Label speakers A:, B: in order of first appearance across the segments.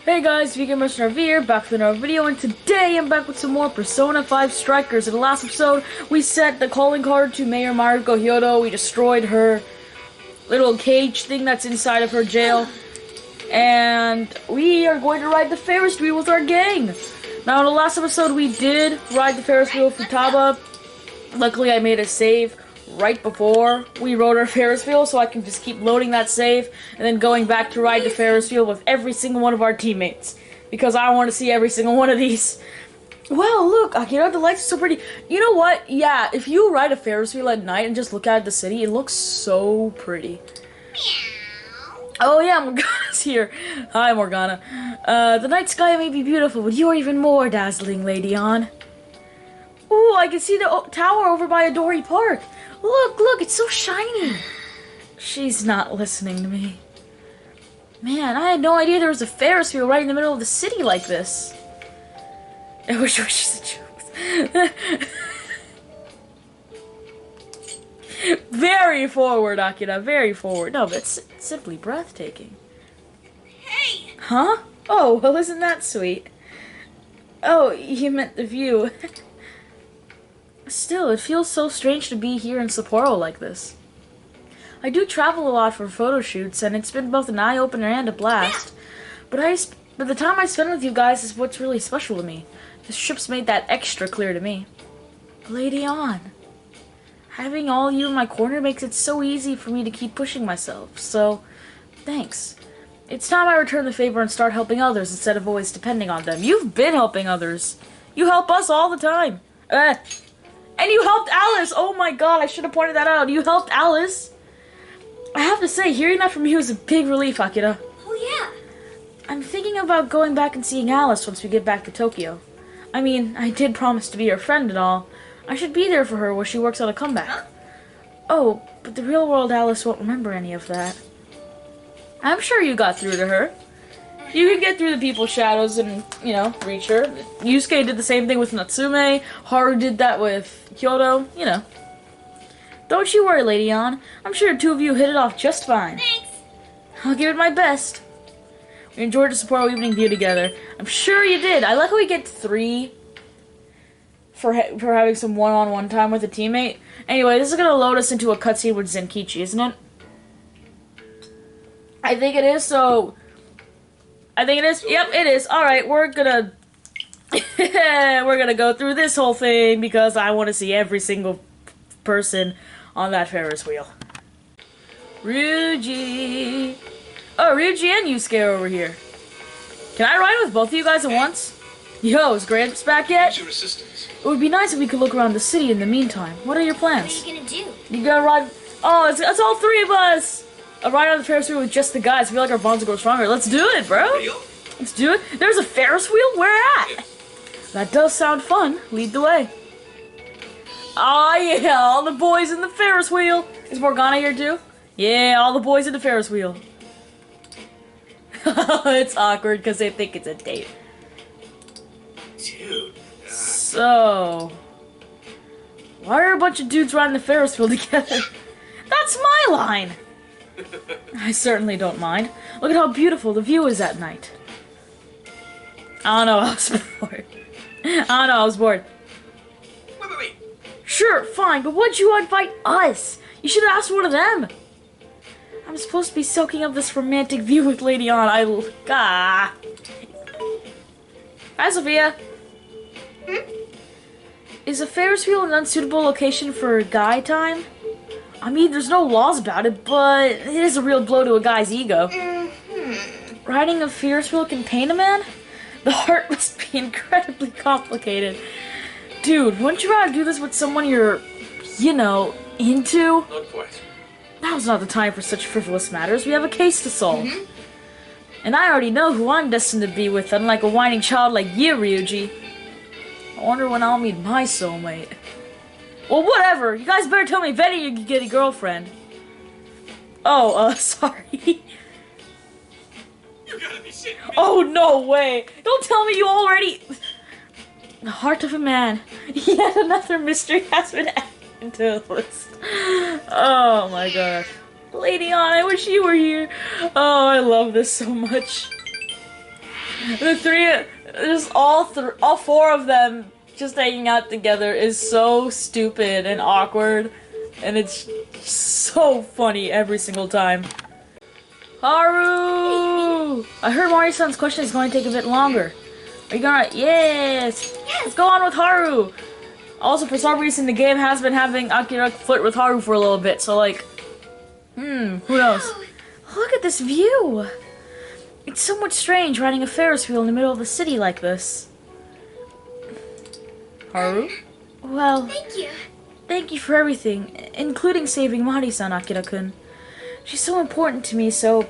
A: Hey guys, Vegan Mercenary here, back with another video, and today I'm back with some more Persona 5 Strikers. In the last episode, we sent the calling card to Mayor Mariko Kyoto. We destroyed her little cage thing that's inside of her jail. And we are going to ride the Ferris wheel with our gang. Now, in the last episode, we did ride the Ferris wheel with Futaba. Luckily, I made a save right before we rode our Ferris wheel, so I can just keep loading that save and then going back to ride the Ferris wheel with every single one of our teammates, because I want to see every single one of these. Wow, look, Akira, the lights are so pretty. You know what? Yeah, if you ride a Ferris wheel at night and just look at the city, it looks so pretty. Oh yeah, Morgana's here. Hi, Morgana. The night sky may be beautiful, but you're even more dazzling, Lady Ann. Ooh, I can see the tower over by Adori Park. Look, it's so shiny. She's not listening to me. Man, I had no idea there was a Ferris wheel right in the middle of the city like this. I wish she's a joke. Very forward, Akira, very forward. No, but it's simply breathtaking.
B: Hey!
A: Huh? Oh, well, isn't that sweet? Oh, you meant the view. Still, it feels so strange to be here in Sapporo like this. I do travel a lot for photo shoots, and it's been both an eye-opener and a blast. But the time I spend with you guys is what's really special to me. This trip's made that extra clear to me. Lady Ann, having all you in my corner makes it so easy for me to keep pushing myself, so thanks. It's time I return the favor and start helping others instead of always depending on them. You've been helping others. You help us all the time. And you helped Alice! Oh my god, I should have pointed that out. You helped Alice! I have to say, hearing that from you is a big relief, Akira.
B: Oh yeah.
A: I'm thinking about going back and seeing Alice once we get back to Tokyo. I mean, I did promise to be her friend and all. I should be there for her while she works on a comeback.
B: Huh?
A: Oh, but the real world Alice won't remember any of that. I'm sure you got through to her. You could get through the people's shadows and, you know, reach her. Yusuke did the same thing with Natsume. Haru did that with Kyoto, you know. Don't you worry, Lady Ann. I'm sure the two of you hit it off just fine.
B: Thanks.
A: I'll give it my best. We enjoyed the Sapporo evening view together. I'm sure you did. I like how we get 3 for having some one-on-one time with a teammate. Anyway, this is going to load us into a cutscene with Zenkichi, isn't it? I think it is, so... I think it is. Yep, it is. Alright, we're gonna... we're gonna go through this whole thing because I want to see every single person on that Ferris wheel. Ryuji! Oh, Ryuji and Yusuke are over here. Can I ride with both of you guys at once? Yo, is Gramps back yet?
C: Your assistance.
A: It would be nice if we could look around the city in the meantime. What are your
B: What
A: plans?
B: are you gonna do?
A: You gonna ride... Oh, it's all 3 of us! A ride on the Ferris wheel with just the guys. I feel like our bonds will grow stronger. Let's do it, bro! Let's do it. There's a Ferris wheel? Where at? That does sound fun. Lead the way. Oh yeah, all the boys in the Ferris wheel. Is Morgana here too? Yeah, all the boys in the Ferris wheel. It's awkward because they think it's a date.
C: Dude.
A: So... why are a bunch of dudes riding the Ferris wheel together? That's my line! I certainly don't mind. Look at how beautiful the view is at night. I don't know, I was bored. I was bored.
C: Wait.
A: Sure, fine, but why'd you invite us? You should have asked one of them. I'm supposed to be soaking up this romantic view with Lady Ann. Hi, Sophia. Is a Ferris wheel an unsuitable location for guy time? I mean, there's no laws about it, but it is a real blow to a guy's ego. Riding a Ferris wheel can pain a man? The heart must be incredibly complicated. Dude, wouldn't you rather do this with someone you're, you know, into?
C: Not quite.
A: Now's not the time for such frivolous matters. We have a case to solve. And I already know who I'm destined to be with, unlike a whining child like you, Ryuji. I wonder when I'll meet my soulmate. Well, whatever. You guys better tell me better you can get a girlfriend. Oh, sorry.
C: You gotta be shitting me.
A: Oh, no way. Don't tell me you already... The heart of a man. Yet another mystery has been added to the list. Oh, my gosh. Lady Ann, I wish you were here. Oh, I love this so much. The three, just all four of them just hanging out together is so stupid and awkward, and it's so funny every single time. Haru! I heard Mari-san's question is going to take a bit longer. Are you gonna? Yes! Let's go on with Haru! Also, for some reason, the game has been having Akira flirt with Haru for a little bit, so like... who knows? Look at this view! It's somewhat strange riding a Ferris wheel in the middle of the city like this. Haru? Well...
B: Thank you.
A: Thank you for everything, including saving Mari-san, Akira-kun. She's so important to me, so...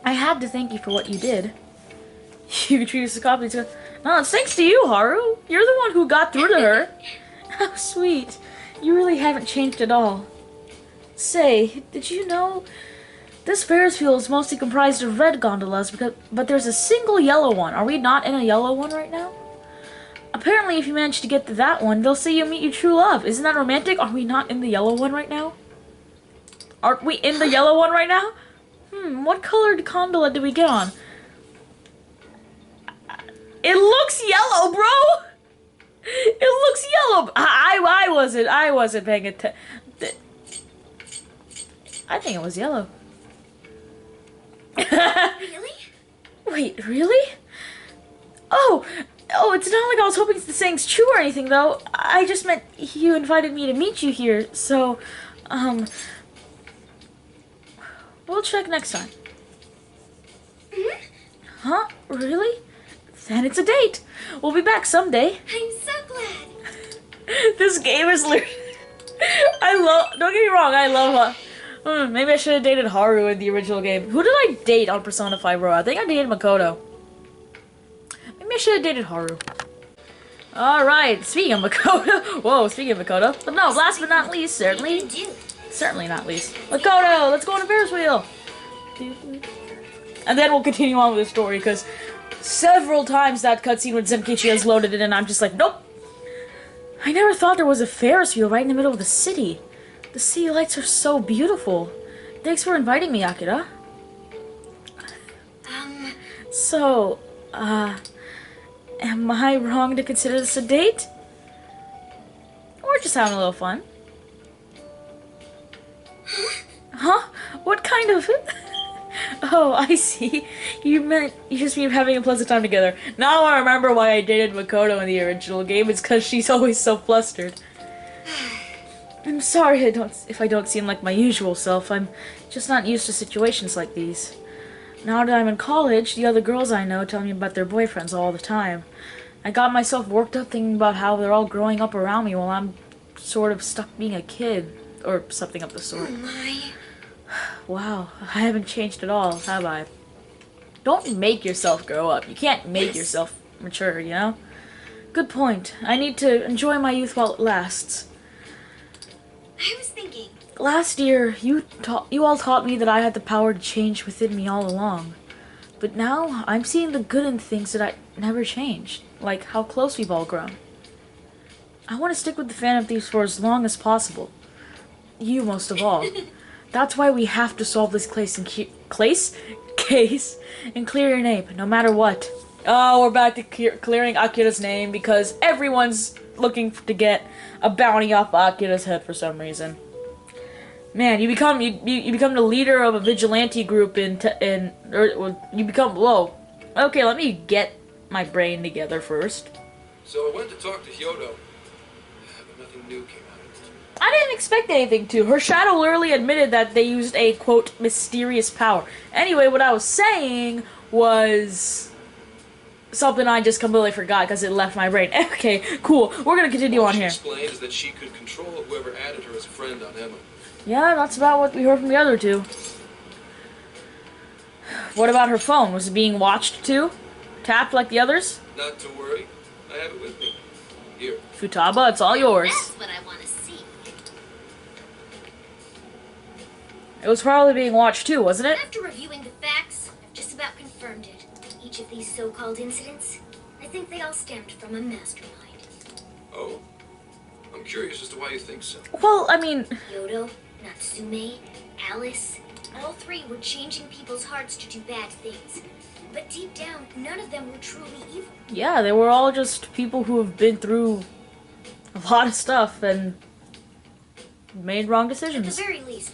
A: I had to thank you for what you did. You treated us as copies. No, it's thanks to you, Haru. You're the one who got through to her. How sweet. You really haven't changed at all. Say, did you know this Ferris wheel is mostly comprised of red gondolas, but there's a single yellow one. Are we not in a yellow one right now? Apparently, if you manage to get to that one, they'll say you'll meet your true love. Isn't that romantic? Are we not in the yellow one right now? Aren't we in the yellow one right now? What colored gondola did we get on? It looks yellow, bro! It looks yellow. I wasn't paying attention. I think it was yellow.
B: Really?
A: Wait, really? Oh, it's not like I was hoping the saying's true or anything, though. I just meant you invited me to meet you here, so, we'll check next time. Huh? Really? Then it's a date. We'll be back someday.
B: I'm so glad.
A: This game is literally... don't get me wrong, I love maybe I should have dated Haru in the original game. Who did I date on Persona 5 Royal? I think I dated Makoto. Maybe I should have dated Haru. Alright, speaking of Makoto... Whoa, speaking of Makoto. But no, last but not least, certainly not least. Makoto, let's go on a Ferris wheel! And then we'll continue on with the story, because several times that cutscene with Zenkichi has loaded in, and I'm just like, nope! I never thought there was a Ferris wheel right in the middle of the city. The city lights are so beautiful. Thanks for inviting me, Akira. So, am I wrong to consider this a date? Or just having a little fun? Huh? What kind of... Oh, I see. You just mean having a pleasant time together. Now I remember why I dated Makoto in the original game. It's because she's always so flustered. I'm sorry if I don't seem like my usual self. I'm just not used to situations like these. Now that I'm in college, the other girls I know tell me about their boyfriends all the time. I got myself worked up thinking about how they're all growing up around me while I'm sort of stuck being a kid. Or something of the sort.
B: Oh my.
A: Wow, I haven't changed at all, have I? Don't make yourself grow up. You can't make yourself mature, you know? Good point. I need to enjoy my youth while it lasts.
B: I was thinking.
A: Last year, you all taught me that I had the power to change within me all along. But now, I'm seeing the good in things that I never changed. Like how close we've all grown. I want to stick with the Phantom Thieves for as long as possible. You most of all. That's why we have to solve this case and clear your name, no matter what. Oh, we're back to clearing Akira's name because everyone's looking to get a bounty off Akira's head for some reason. Man, you become the leader of a vigilante group or you become whoa. Okay, let me get my brain together first.
C: So I went to talk to Kyoto, but nothing new came out.
A: I didn't expect anything to. Her shadow literally admitted that they used a, quote, mysterious power. Anyway, what I was saying was something I just completely forgot because it left my brain. Okay, cool. We're going to continue on here.
C: What she explained is that she could control whoever added her as a friend on Emma.
A: Yeah, that's about what we heard from the other two. What about her phone? Was it being watched too? Tapped like the others?
C: Not to worry. I have it with me. Here.
A: Futaba, it's all yours.
B: That's what I want to see.
A: It was probably being watched too, wasn't it?
B: After reviewing the facts, I've just about confirmed it. Each of these so-called incidents, I think they all stemmed from a mastermind.
C: Oh? I'm curious as to why you think so.
A: Well, I mean...
B: Kyoto, Natsume, Alice, all three were changing people's hearts to do bad things. But deep down, none of them were truly evil.
A: Yeah, they were all just people who have been through a lot of stuff and made wrong
B: At the
A: decisions.
B: very least,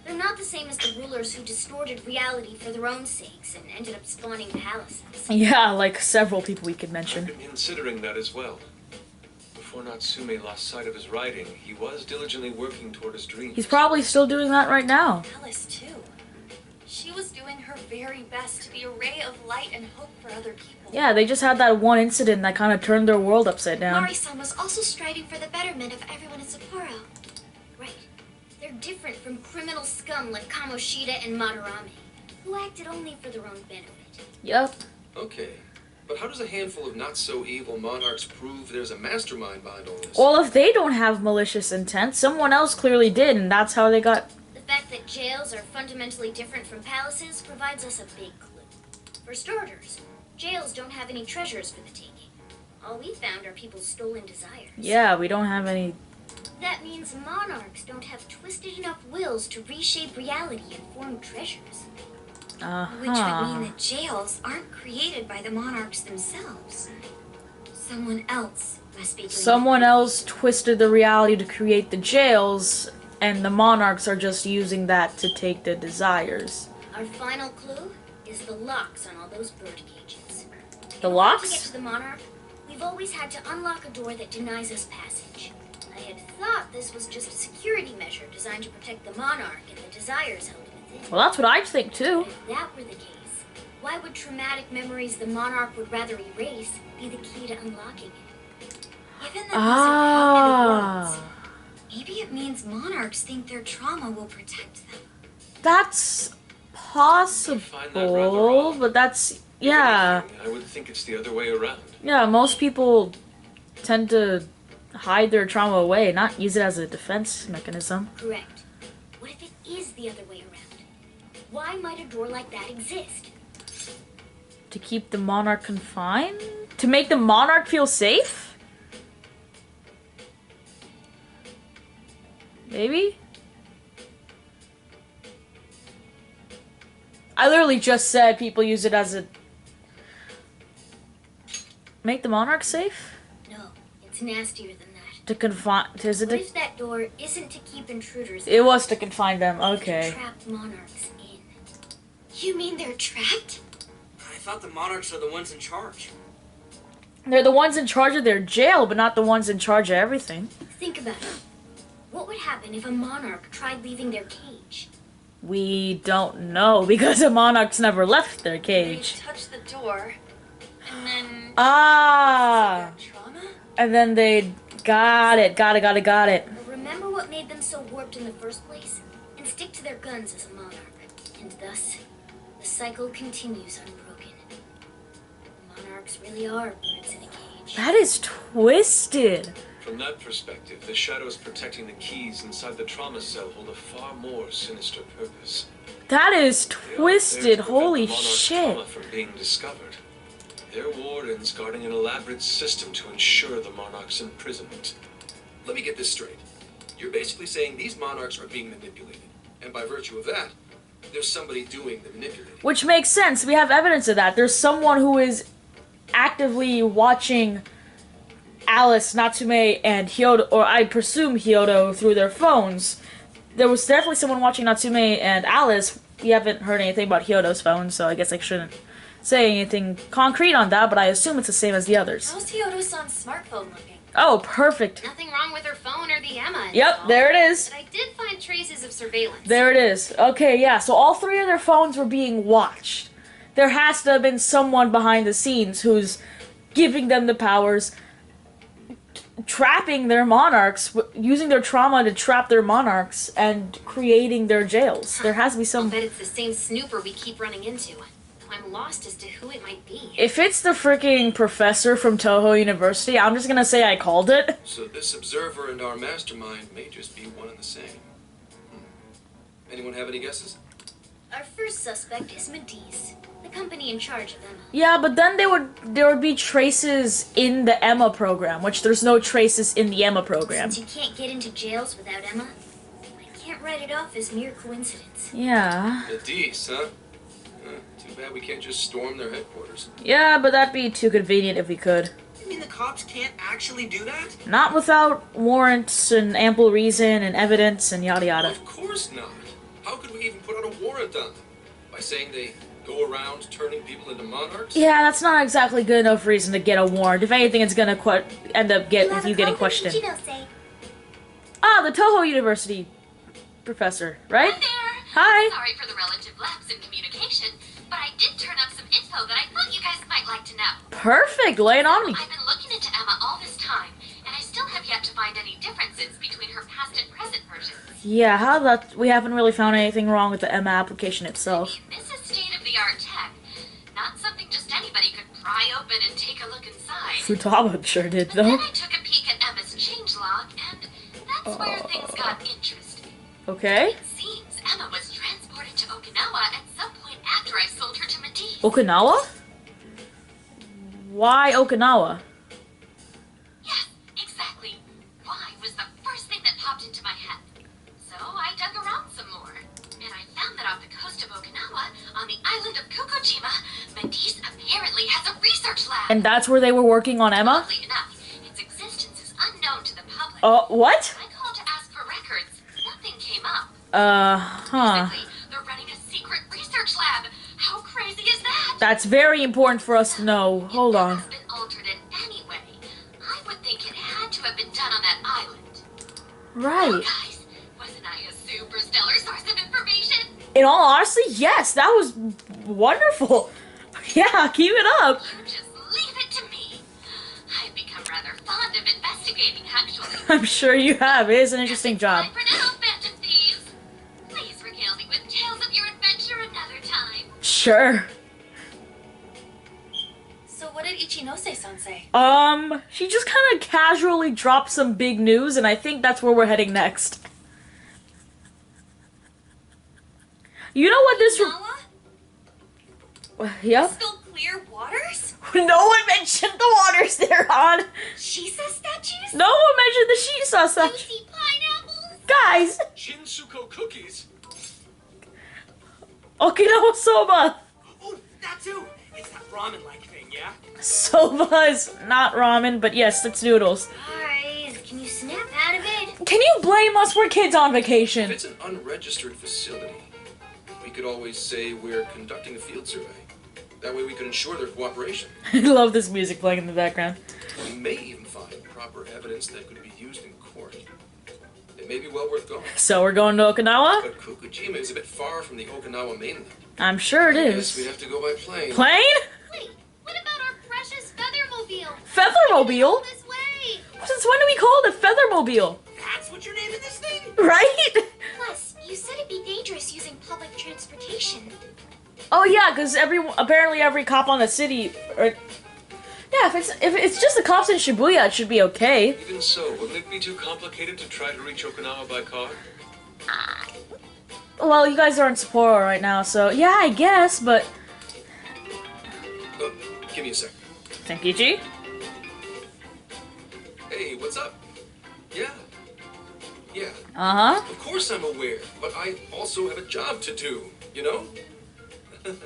B: they're not the same as the rulers who distorted reality for their own sakes and ended up spawning palaces.
A: Yeah, like several people we could
C: I've
A: mention.
C: been considering that as well. Before Natsume lost sight of his writing, he was diligently working toward his dreams.
A: He's probably still doing that right now.
D: Alice, too. She was doing her very best to be a ray of light and hope for other people.
A: Yeah, they just had that one incident that kind of turned their world upside down.
B: Mari-san was also striving for the betterment of everyone in Sapporo. Right. They're different from criminal scum like Kamoshida and Madarame, who acted only for their own benefit.
A: Yep.
C: Okay, but how does a handful of not-so-evil monarchs prove there's a mastermind behind all this?
A: Well, if they don't have malicious intent, someone else clearly did, and that's how they got...
B: The fact that jails are fundamentally different from palaces provides us a big clue. For starters, jails don't have any treasures for the taking. All we found are people's stolen desires.
A: Yeah, we don't have any...
B: That means monarchs don't have twisted enough wills to reshape reality and form treasures.
D: Which would mean that jails aren't created by the monarchs themselves. Someone else must be doing
A: Someone else twisted the reality to create the jails, and the monarchs are just using that to take the desires.
B: Our final clue is the locks on all those bird cages.
A: The
B: To get
A: locks?
B: to the monarch, we've always had to unlock a door that denies us passage. I had thought this was just a security measure designed to protect the monarch and the desires held within.
A: Well, that's what I think too.
B: If that were the case, why would traumatic memories the monarch would rather erase be the key to unlocking it?
D: Given that these are cognitive worlds,
A: Ah.
D: maybe it means monarchs think their trauma will protect them.
A: That's
C: Find that rather
A: possible,
C: odd.
A: but that's... Yeah.
C: I would think it's the other way around.
A: Yeah, most people tend to hide their trauma away, not use it as a defense mechanism.
B: Correct. What if it is the other way around? Why might a door like that exist?
A: To keep the monarch confined? To make the monarch feel safe? Maybe? I literally just said people use it as a... Make the monarch safe?
B: No, it's nastier than that.
A: To confine... Is it
B: What
A: to...
B: if that door isn't to keep intruders
A: It
B: out,
A: was to confine them,
B: but to
A: okay.
B: trap monarchs in?
D: You mean they're trapped?
E: I thought the monarchs are the ones in charge.
A: They're the ones in charge of their jail, but not the ones in charge of everything.
B: Think about it. What would happen if a monarch tried leaving their cage?
A: We don't know, because the monarchs never left their
D: They
A: cage.
D: touch the door, and then
A: Ah!
D: their trauma?
A: And then they got it. Got it.
B: But remember what made them so warped in the first place? And stick to their guns as a monarch. And thus, the cycle continues unbroken. Monarchs really are birds in a cage.
A: That is twisted.
C: From that perspective, the shadows protecting the keys inside the trauma cell hold a far more sinister purpose.
A: That is
C: They are there
A: twisted.
C: to prevent
A: Holy
C: the monarch's
A: shit.
C: trauma from being discovered. They're wardens guarding an elaborate system to ensure the monarch's imprisonment.
F: Let me get this straight. You're basically saying these monarchs are being manipulated, and by virtue of that, there's somebody doing the manipulating.
A: Which makes sense. We have evidence of that. There's someone who is actively watching Alice, Natsume, and Hyodo, or I presume Hyodo, through their phones. There was definitely someone watching Natsume and Alice. We haven't heard anything about Hyodo's phone, so I guess I shouldn't say anything concrete on that, but I assume it's the same as the others.
D: How's Kyoto-san's smartphone looking?
A: Oh, perfect.
D: Nothing wrong with her phone or the Emma.
A: Yep, there it is.
D: But I did find traces of surveillance.
A: There it is. Okay, yeah, so all three of their phones were being watched. There has to have been someone behind the scenes who's giving them the powers, trapping their monarchs, using their trauma to trap their monarchs, and creating their jails. There has to be
D: I'll
A: some...
D: bet it's the same snooper we keep running into. Though I'm lost as to who it might be.
A: If it's the freaking professor from Toho University, I'm just gonna say I called it.
F: So this observer and our mastermind may just be one and the same. Anyone have any guesses?
B: Our first suspect is Mediz, the company in charge of Emma.
A: Yeah, but then there would be traces in the Emma program, which there's no traces in the Emma program.
B: Since you can't get into jails without Emma, I can't write it off as mere coincidence.
A: Yeah.
F: Mediz, huh? Too Too bad we can't just storm their headquarters.
A: Yeah, but that'd be too convenient if we could.
E: You mean the cops can't actually do that?
A: Not without warrants and ample reason and evidence and yada yada.
F: Of course not. How could we even put out a warrant on them? By saying they go around turning people into monarchs?
A: Yeah, that's not exactly good enough reason to get a warrant. If anything, it's gonna end up with you getting questioned. Ah, the Toho University professor, right?
G: Hi there!
A: Hi.
G: Sorry for the relative lapse in communication, but I did turn up some info that I thought you guys might like to know.
A: Perfect, lay it on me.
G: I've been looking into Emma all this time, and I still have yet to find any differences between her past and present versions.
A: Yeah, how that we haven't really found anything wrong with the Emma application itself.
G: This is state-of-the-art tech. Not something just anybody could pry open and take a look inside.
A: Futaba sure did
G: But then
A: though.
G: I took a peek at Emma's changelog, and that's where things got interesting.
A: Okay.
G: It seems Emma was transported to Okinawa at some point after I sold her to Medivh.
A: Okinawa? Why Okinawa?
G: Yes, exactly. Why was the first thing that popped into my head. So I dug around some more, and I found that off the coast of Okinawa, on the island of Kokojima, Medivh apparently has a research lab.
A: And that's where they were working on Emma?
G: Oddly enough, its existence is unknown to the public.
A: What?
G: I called to ask for records. Nothing came up.
A: Huh.
G: Basically, they're running a secret research lab. How crazy is that?
A: That's very important for us to know. Hold on.
G: It's been altered in any way. I would think it had to have been done on that island.
A: Right.
G: Guys, wasn't I a super stellar source of information?
A: In all honesty, yes, that was wonderful. Yeah, keep it up.
G: You just leave it to me. I've become rather fond of investigating, actually.
A: I'm sure you have. It is an interesting job.
G: Bye for now, Phantom Thieves. Please regale me with tales of your adventure another time.
A: Sure.
D: So what did Ichinose-san say?
A: She just kind of casually dropped some big news, and I think that's where we're heading next. You know what this...
D: Okinawa?
A: Yep.
D: Still clear waters?
A: No one mentioned the waters there, hon.
D: Shisa statues?
A: No one mentioned the Shisa stuff.
D: Juicy pineapples?
A: Guys,
F: Shinsuko cookies?
A: Okinawa soba.
E: Oh, that too! It's that ramen-like thing, yeah?
A: Soba is not ramen, but yes, it's noodles.
B: Guys, can you snap out of it?
A: Can you blame us? We're kids on
F: If
A: vacation.
F: it's an unregistered facility, we could always say we're conducting a field survey. That way we can ensure their cooperation.
A: I love this music playing in the background.
F: We may even find proper evidence that could be used in court. It may be well worth going.
A: So we're going to Okinawa?
F: But Kokojima is a bit far from the Okinawa mainland.
A: I'm sure it
F: Yes, we'd
A: is.
F: have to go by plane.
A: Plane?
B: Wait, what about our precious Feathermobile?
A: Feathermobile?
B: This way!
A: Since when do we call it a Feathermobile?
E: That's what you're naming this thing?
A: Right?
B: Plus, you said it'd be dangerous using public transportation.
A: Oh yeah, because apparently every cop on the city, yeah, if it's just the cops in Shibuya, it should be okay.
C: Even so, wouldn't it be too complicated to try to reach Okinawa by car?
A: Well, you guys are in Sapporo right now, so yeah, I guess, but
F: Give me a sec.
A: Zenkichi?
F: Hey, what's up? Yeah. Yeah.
A: Uh-huh.
F: Of course I'm aware, but I also have a job to do, you know?
E: Who's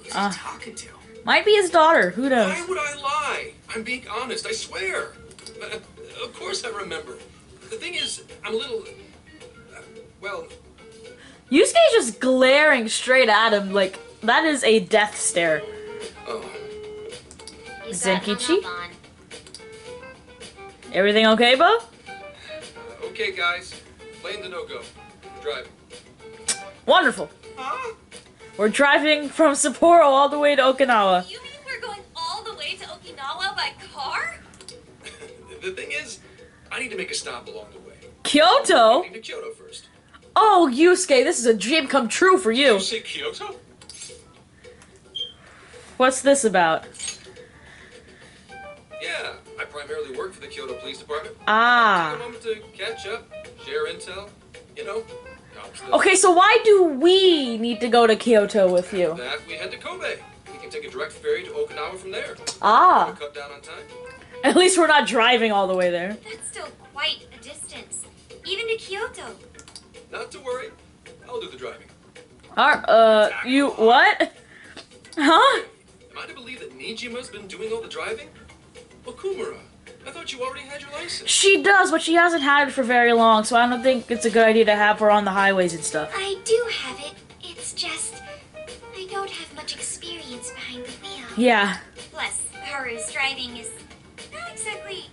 E: he talking to?
A: Might be his daughter, who knows?
F: Why would I lie? I'm being honest, I swear. Of course I remember. The thing is, I'm a little... well...
A: Yusuke's just glaring straight at him like that is a death stare.
F: Oh.
B: You got
A: Zenkichi?
B: hung up on.
A: Everything okay, Bo?
F: Okay, guys. Plane to no-go. Drive.
A: Wonderful.
E: Huh?
A: We're driving from Sapporo all the way to Okinawa.
D: You mean we're going all the way to Okinawa by car?
F: The thing is, I need to make a stop along the way.
A: Kyoto?
F: Getting to Kyoto first.
A: Oh, Yusuke, this is a dream come true for you.
C: You say Kyoto?
A: What's this about?
F: Yeah, I primarily work for the Kyoto Police Department. Take a
A: Ah.
F: moment to catch up, share intel, you know. job stuff.
A: Okay, so why do we need to go to Kyoto with you?
F: After that, we head to Kobe. We can take a direct ferry to Okinawa from there.
A: Ah.
F: Cut down on time.
A: At least we're not driving all the way there.
D: That's still quite a distance. Even to Kyoto.
F: Not to worry. I'll do the driving.
A: You what? Huh?
F: Am I to believe that Nijima's been doing all the driving? Okumura, I thought you already had your license.
A: She does, but she hasn't had it for very long, so I don't think it's a good idea to have her on the highways and stuff.
B: I do have it. It's just I don't have much experience behind the wheel.
A: Yeah.
D: Plus, Haru's driving is not exactly.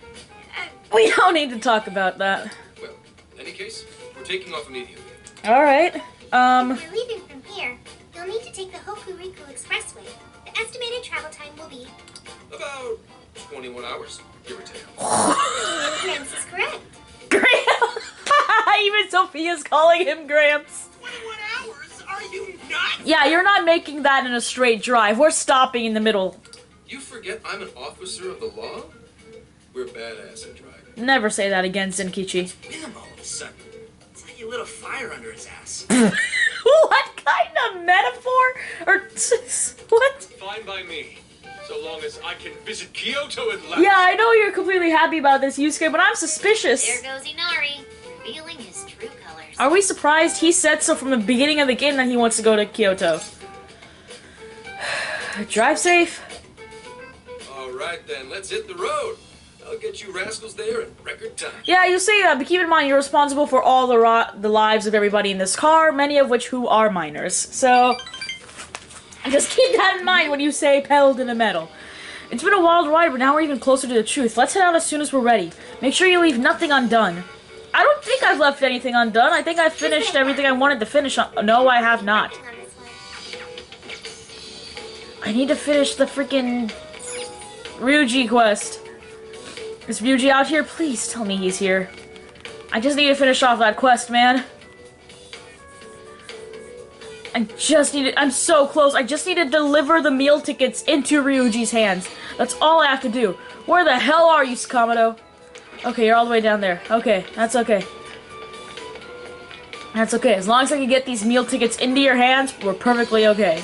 A: We don't need to talk about that.
F: Well, in any case, we're taking off immediately.
A: Alright.
B: If you're leaving from here, you'll need to take the Hokuriku Expressway. The estimated travel time will be...
F: About 21 hours, give or take.
B: Gramps is correct.
A: Gramps! Even Sophia's calling him Gramps.
E: 21 hours? Are you nuts?
A: Yeah, you're not making that in a straight drive. We're stopping in the middle.
F: You forget I'm an officer of the law? We're badass at driving.
A: Never say that again, Zenkichi.
E: Him all of a sudden. It's like you lit a fire under his ass.
A: What kind of metaphor? Or what?
C: Fine by me. So long as I can visit Kyoto at last.
A: Yeah, I know you're completely happy about this, Yusuke, but I'm suspicious.
B: There goes Inari, revealing his true colors.
A: Are we surprised? He said so from the beginning of the game that he wants to go to Kyoto. Drive safe.
F: Alright then, let's hit the road. I'll get you rascals there in record time.
A: Yeah, you say that, but keep in mind you're responsible for all the lives of everybody in this car, many of which who are minors. So, just keep that in mind when you say pedal to the metal. It's been a wild ride, but now we're even closer to the truth. Let's head out as soon as we're ready. Make sure you leave nothing undone. I don't think I've left anything undone. I think I've finished everything I wanted to finish on. No, I have not.
B: On this one.
A: I need to finish the freaking Ryuji quest. Is Ryuji out here? Please tell me he's here. I just need to finish off that quest, man. I'm so close. I just need to deliver the meal tickets into Ryuji's hands. That's all I have to do. Where the hell are you, Sakamoto? Okay, you're all the way down there. Okay, that's okay. That's okay. As long as I can get these meal tickets into your hands, we're perfectly okay.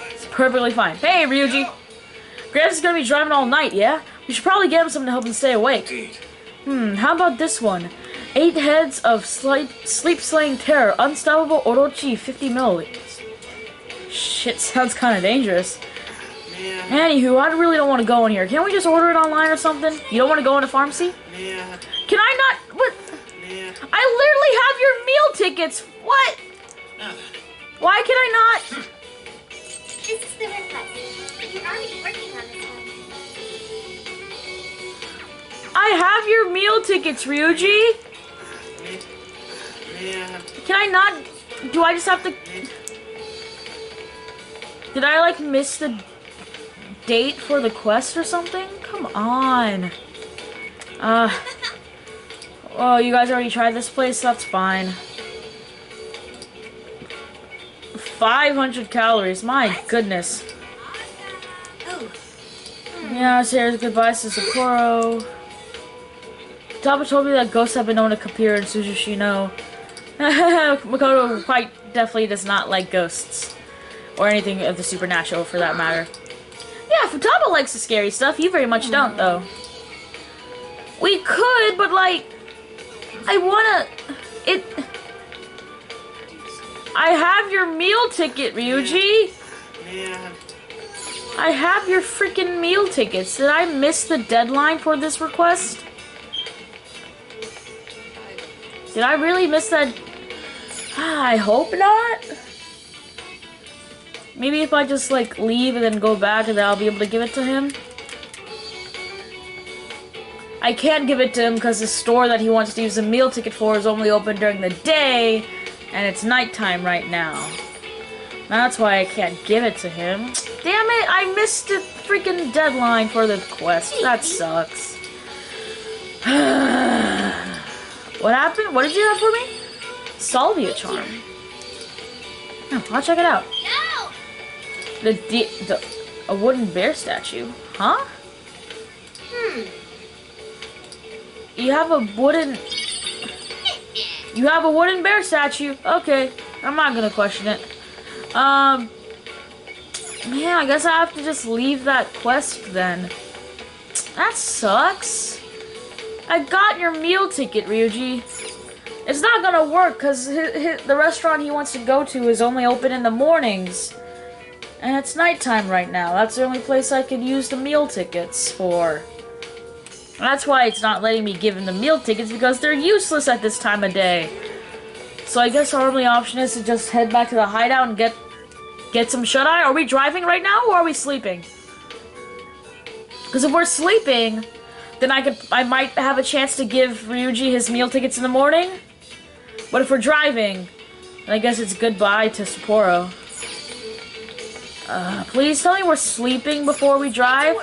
A: It's perfectly fine. Hey, Ryuji. Gramps is gonna be driving all night, yeah? We should probably get him something to help him stay awake.
C: Indeed.
A: How about this one? 8 heads of sleep-slaying terror. Unstoppable Orochi 50 milliliters. Shit, sounds kind of dangerous.
E: Man,
A: Anywho, I really don't want to go in here. Can't we just order it online or something? You don't want to go in a pharmacy?
E: man,
A: Can I not? What?
E: man.
A: I literally have your meal tickets. What? Why can I not?
B: This is the request. You're already working on this one.
A: I have your meal tickets, Ryuji.
E: Man,
A: Can I not? Do I just have to? Did I like miss the date for the quest or something? Come on. Oh, you guys already tried this place? That's fine. 500 calories. My goodness. Yeah, here's goodbye to Sapporo. Taba told me that ghosts have been known to appear in Suzushino. Makoto quite definitely does not like ghosts. Or anything of the supernatural, for that matter. Yeah, Futaba likes the scary stuff. You very much don't, though. We could, but, like... I wanna... I have your meal ticket, Ryuji!
E: man.
A: I have your freaking meal tickets. Did I miss the deadline for this request? Did I really miss that? I hope not. Maybe if I just like leave and then go back and then I'll be able to give it to him. I can't give it to him because the store that he wants to use the meal ticket for is only open during the day and it's nighttime right now. That's why I can't give it to him. Damn it, I missed the freaking deadline for the quest. That sucks. What happened? What did you have for me? Salvia charm. Oh, I'll check it out.
B: No!
A: A wooden bear statue. Huh? You have a wooden bear statue. Okay. I'm not gonna question it. Man, I guess I have to just leave that quest then. That sucks. I got your meal ticket, Ryuji. It's not gonna work because the restaurant he wants to go to is only open in the mornings. And it's nighttime right now. That's the only place I can use the meal tickets for. That's why it's not letting me give him the meal tickets, because they're useless at this time of day. So I guess our only option is to just head back to the hideout and get some shut-eye. Are we driving right now, or are we sleeping? Because if we're sleeping, then I might have a chance to give Ryuji his meal tickets in the morning. But if we're driving, then I guess it's goodbye to Sapporo. Please tell me we're sleeping before we drive.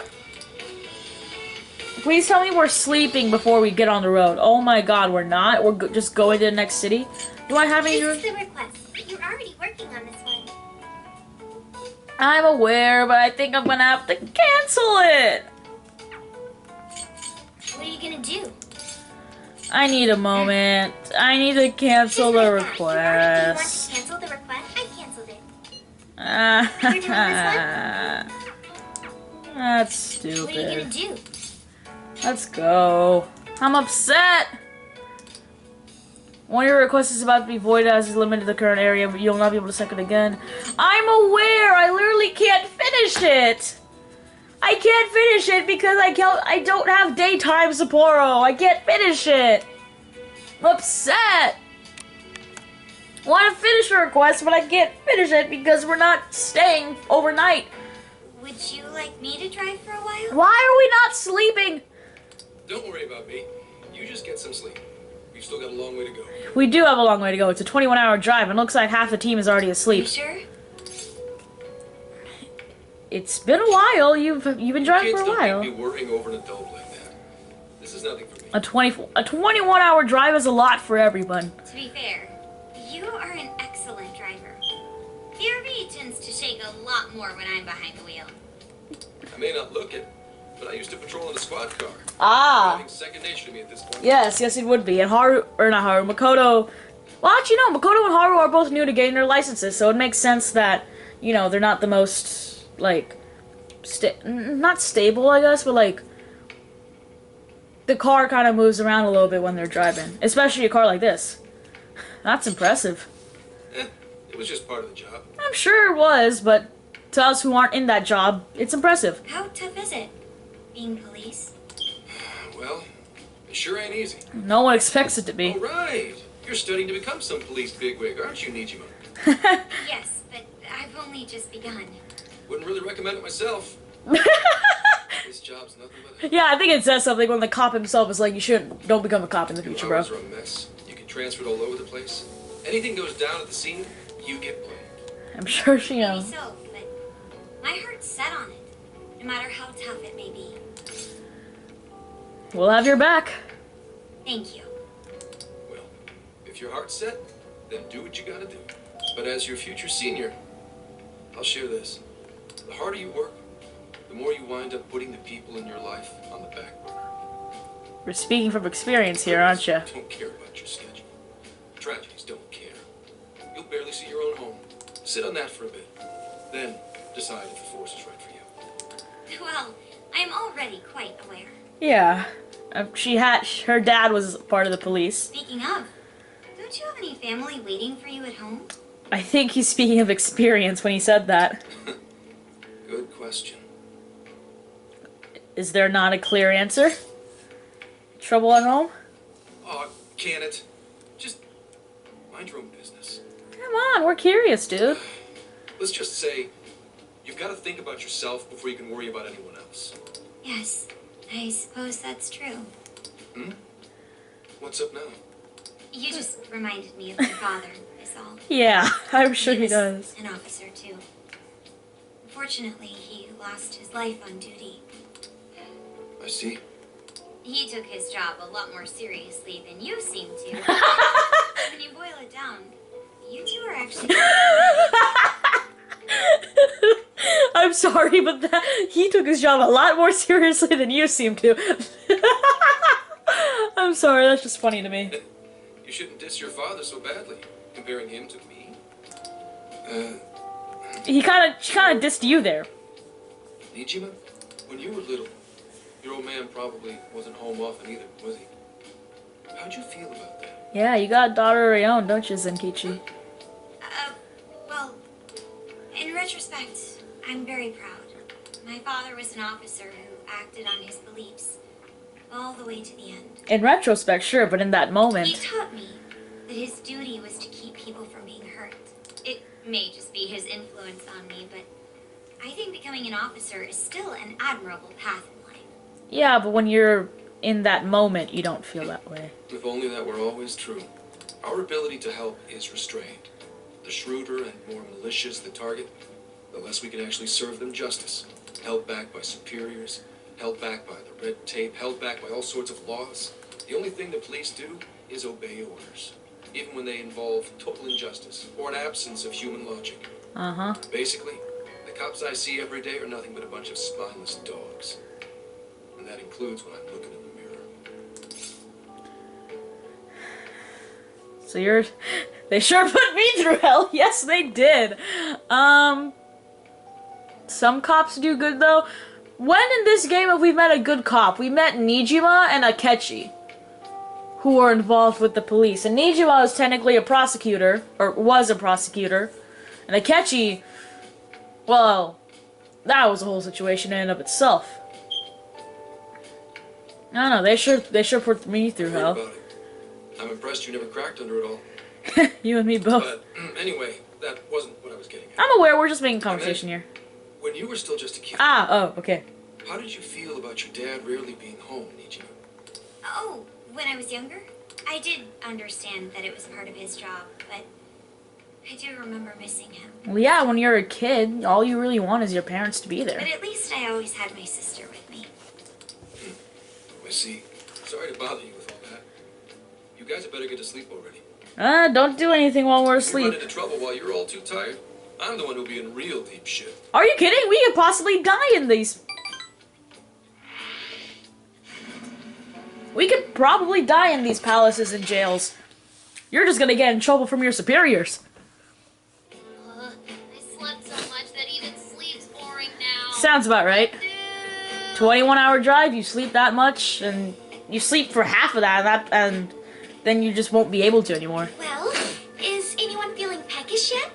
A: Please tell me we're sleeping before we get on the road. Oh my god, we're not. We're just going to the next city. Do I have any...
B: This is the request. You're already working on this one.
A: I'm aware, but I think I'm gonna have to cancel it.
B: What are you gonna do?
A: I need a moment. I need to cancel the
B: Just like that. You want to
A: request.
B: cancel the request? I canceled it.
A: That's
B: What are you gonna
A: stupid.
B: do?
A: Let's go. I'm upset. One of your requests is about to be voided as is limited to the current area, but you'll not be able to second again. I'm aware. I literally can't finish it. I can't finish it because I don't have daytime Sapporo. I can't finish it. I'm upset. I want to finish the request, but I can't finish it because we're not staying overnight.
D: Would you like me to drive for a while?
A: Why are we not sleeping?
F: Don't worry about me. You just get some sleep. We've still got a long way to go.
A: We do have a long way to go. It's a 21-hour drive, and it looks like half the team is already
D: You
A: asleep.
D: sure?
A: It's been a while. You've been driving
F: Kids
A: for a
F: don't need
A: while.
F: to be worrying over an adult like that. This is nothing for me.
A: A 21-hour drive is a lot for everyone.
D: To be fair, you are an excellent driver. BRB tends to shake a lot more when I'm behind the wheel.
F: I may not look it, but I used to patrol in a squad car.
A: Ah,
F: Driving's second nature to me at this point.
A: yes, it would be. And Makoto. Well, actually, no. Makoto and Haru are both new to getting their licenses, so it makes sense that they're not the most not stable, I guess, but the car kind of moves around a little bit when they're driving, especially a car like this. That's impressive.
F: It was just part of the job.
A: I'm sure it was, but to us who aren't in that job, it's impressive.
D: How tough is it, being police?
F: Well, it sure ain't easy.
A: No one expects it to be.
F: All right. You're studying to become some police bigwig, aren't you, Nijima?
D: Yes, but I've only just begun.
F: Wouldn't really recommend it myself. This job's nothing but
A: Yeah, I think it says something when the cop himself is like, don't become a cop in the future, bro.
F: hours are a mess. You get transferred all over the place. Anything goes down at the scene, you get blamed.
A: I'm sure she
D: Maybe
A: knows.
D: so, but my heart's set on it, no matter how tough it may be.
A: We'll have your back.
D: Thank you.
F: Well, if your heart's set, then do what you gotta do. But as your future senior, I'll share this. The harder you work, the more you wind up putting the people in your life on the back burner.
A: We're speaking from experience here, aren't you?
F: Don't care about your schedule. Tragedies don't care. You'll barely see your own home. Sit on that for a bit. Then decide if the force is right for you.
D: Well, I am already quite aware.
A: Yeah. Her dad was part of the police.
D: Speaking of, don't you have any family waiting for you at home?
A: I think he's speaking of experience when he said that.
F: Good question.
A: Is there not a clear answer? Trouble at home?
F: Oh, can it? Just mind your own business.
A: Come on, we're curious, dude.
F: Let's just say you've got to think about yourself before you can worry about anyone else.
D: Yes, I suppose that's true.
F: What's up now?
D: You just reminded me of my father, is all.
A: Yeah, I'm sure he
D: was
A: does.
D: an officer, too. Unfortunately, he lost his life on duty.
F: I see.
D: He took his job a lot more seriously than you seem to. When you boil it down, you two are actually...
A: I'm sorry, but he took his job a lot more seriously than you seem to. I'm sorry, that's just funny to me.
F: You shouldn't diss your father so badly, comparing him to me.
A: She kind of dissed you there.
F: Nijima, when you were little, your old man probably wasn't home often either, was he? How'd you feel about that?
A: Yeah, you got a daughter of your own, don't you, Zenkichi?
D: Well, in retrospect, I'm very proud. My father was an officer who acted on his beliefs all the way to the end.
A: In retrospect, sure, but in that
D: He
A: moment...
D: taught me that his duty was to keep people from being hurt. It may just be his influence on me, but I think becoming an officer is still an admirable path in life.
A: Yeah, but when you're in that moment, you don't feel that way.
F: If only that were always true. Our ability to help is restrained. The shrewder and more malicious the target, the less we can actually serve them justice. Held back by superiors, held back by the red tape, held back by all sorts of laws. The only thing the police do is obey orders, even when they involve total injustice or an absence of human logic.
A: Uh-huh.
F: Basically, the cops I see every day are nothing but a bunch of spineless dogs. And that includes when I'm looking in the mirror.
A: So you're... They sure put me through hell. Yes, they did. Some cops do good, though. When in this game have we met a good cop? We met Nijima and Akechi, who were involved with the police. And Nijima is technically a prosecutor, or was a prosecutor. And Akechi, well, that was a whole situation in and of itself. I don't know, they sure put me through
F: Heard
A: hell.
F: about it. I'm impressed you never cracked under it all.
A: You and me both.
F: But anyway, that wasn't what I was getting at.
A: I'm aware, we're just making conversation here.
F: When you were still just a kid,
A: Oh, okay.
F: how did you feel about your dad rarely being home, Nijima?
D: Oh, when I was younger, I did understand that it was part of his job, but I do remember missing him.
A: Well, yeah, when you're a kid, all you really want is your parents to be there.
D: But at least I always had my sister with me.
F: I see. Sorry to bother you with all that. You guys had better get to sleep already.
A: Don't do anything while we're
F: You
A: asleep.
F: run into trouble while you're all too tired. I'm the one who'll be in real deep shit.
A: Are you kidding? We could possibly die in these. We could probably die in these palaces and jails. You're just gonna get in trouble from your superiors.
G: I slept so much that even sleep's boring now.
A: Sounds about right. 21-hour drive, you sleep that much, and you sleep for half of that, and then you just won't be able to anymore.
B: Well, is anyone feeling peckish yet?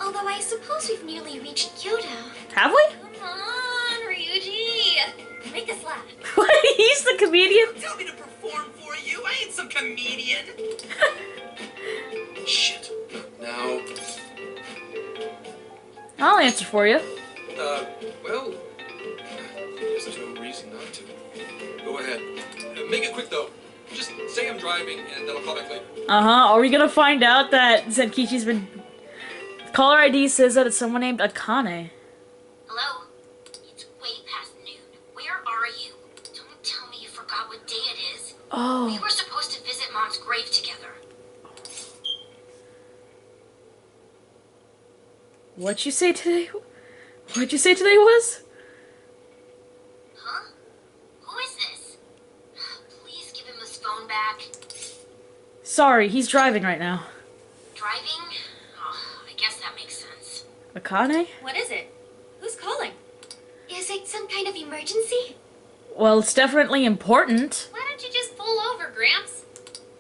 B: Although I suppose we've nearly reached Kyoto.
A: Have we?
G: Come on, Ryuji. Make us laugh.
A: What? He's the comedian?
E: Tell me to perform for you. I ain't some comedian.
F: Shit. Now,
A: I'll answer for you.
F: well, there's no reason not to. Go ahead. Make it quick, though. Just say I'm driving, and then I'll call back later.
A: Are we gonna find out that Zenkichi's been... Caller ID says that it's someone named Akane.
G: Hello? It's way past noon. Where are you? Don't tell me you forgot what day it is. We
A: Oh.
G: were supposed to visit Mom's grave together.
A: What'd you say today? What'd you say today was?
G: Huh? Who is this? Please give him his phone back.
A: Sorry, he's driving right now.
G: Driving? Oh, I guess that makes sense.
A: Akane?
D: What is it? Who's calling?
B: Is it some kind of emergency?
A: Well, it's definitely important.
G: Why don't you just pull over, Gramps?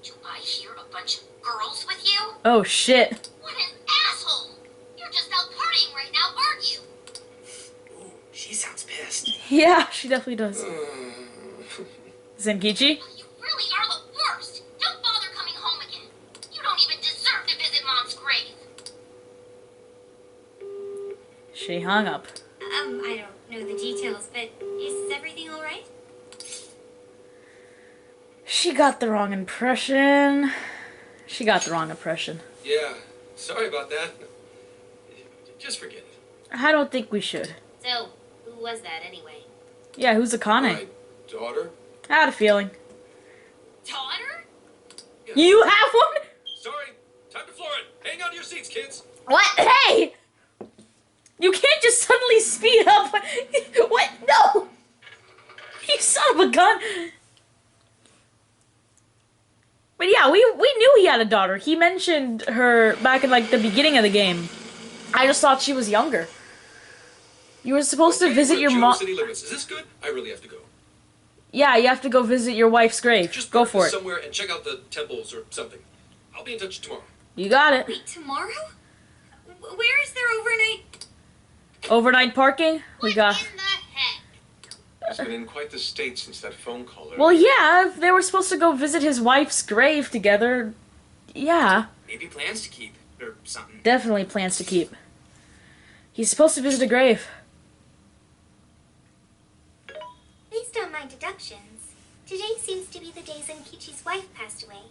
G: Do I hear a bunch of girls with you?
A: Oh, shit.
G: What an asshole! You're just out partying right now, aren't you?
E: Ooh, she sounds pissed.
A: Yeah, she definitely does. Zenkichi?
G: You really are the worst! Don't bother coming home again. You don't even deserve to visit Mom's grave.
A: She hung up.
D: I don't know the details, but is everything all right?
A: She got the wrong impression. She got the wrong impression.
F: Yeah, sorry about that. Just forget it.
A: I don't think we should.
G: So, who was that anyway?
A: Yeah, who's Akane?
F: My daughter?
A: I had a feeling.
G: Daughter?
A: You have one?
F: Sorry, time to floor it. Hang on to your seats, kids.
A: What? Hey! You can't just suddenly speed up. What? No! You son of a gun! But yeah, we knew he had a daughter. He mentioned her back in like the beginning of the game. I just thought she was younger. You were supposed to visit your mom.
F: City limits. Is this good? I really have to go.
A: Yeah, you have to go visit your wife's grave.
F: Just
A: Go
F: park
A: for
F: this
A: it.
F: somewhere and check out the temples or something. I'll be in touch tomorrow.
A: You got it.
D: Wait, tomorrow? Where is their overnight?
A: Overnight parking? We got...
G: In the heck?
C: He's been in quite the state since that phone call earlier.
A: Well, yeah, if they were supposed to go visit his wife's grave together, yeah.
E: Maybe plans to keep, or something.
A: Definitely plans to keep. He's supposed to visit a grave.
B: Based on my deductions, today seems to be the day Zenkichi's wife passed away.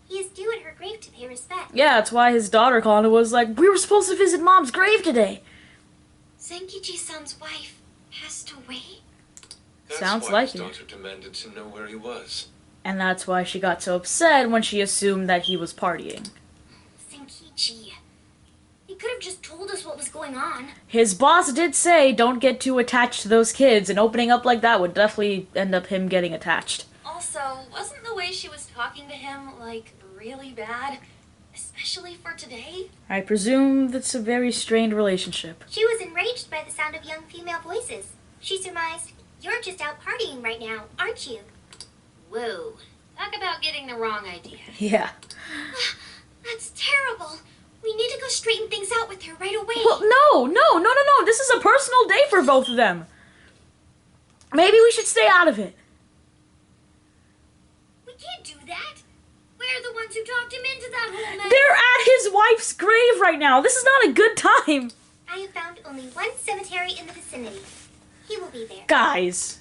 B: He is due at her grave to pay respect.
A: Yeah, that's why his daughter called and was like, we were supposed to visit Mom's grave today.
D: Zenkichi-san's wife passed away?
C: That's
A: Sounds
C: why
A: like
C: his
A: it.
C: daughter demanded to know where he was.
A: And that's why she got so upset when she assumed that he was partying.
B: Zenkichi. He could have just told us what was going on.
A: His boss did say, don't get too attached to those kids, and opening up like that would definitely end up him getting attached.
G: Also, wasn't the way she was talking to him, like, really bad? Especially for today?
A: I presume that's a very strained relationship.
B: She was enraged by the sound of young female voices. She surmised, "You're just out partying right now, aren't you?"
G: Whoa. Talk about getting the wrong idea.
A: Yeah.
B: That's terrible. We need to go straighten things out with her right away.
A: Well, no. This is a personal day for both of them. Maybe we should stay out of it.
B: We can't do that. We're the ones who talked him into that whole mess.
A: They're at his wife's grave right now. This is not a good time.
B: I have found only one cemetery in the vicinity. He will be there.
A: Guys.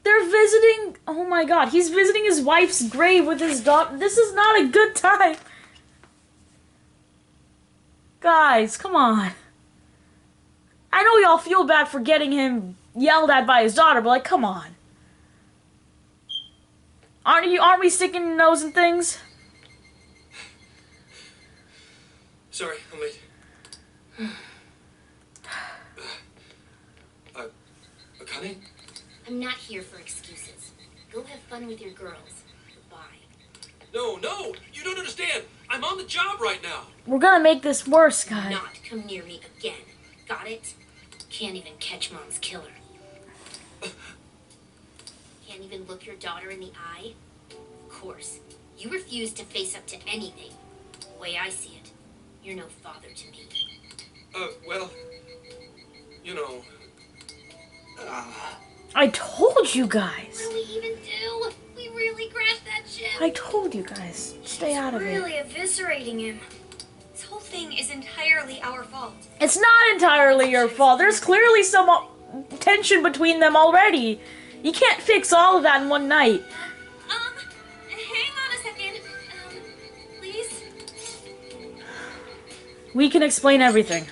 A: They're visiting... Oh my god, he's visiting his wife's grave with his daughter. This is not a good time. Guys, come on. I know y'all feel bad for getting him yelled at by his daughter, but like, come on. Aren't we sticking your nose in things?
F: Sorry, I'm late. Akane?
B: I'm not here for excuses. Go have fun with your girls. Goodbye.
F: No, you don't understand. I'm on the job right now.
A: We're gonna make this worse, guys.
B: Not come near me again. Got it? Can't even catch Mom's killer. Can't even look your daughter in the eye? Of course. You refuse to face up to anything. The way I see it, you're no father to me.
F: Well, you know.
A: I told you guys.
B: What do we even do? We really crashed that ship.
A: I told you guys. Stay out of it.
B: Really eviscerating him.
D: This whole thing is entirely our fault.
A: It's not entirely your fault. There's clearly some tension between them already. You can't fix all of that in one night.
D: Hang on a second. Please?
A: We can explain everything.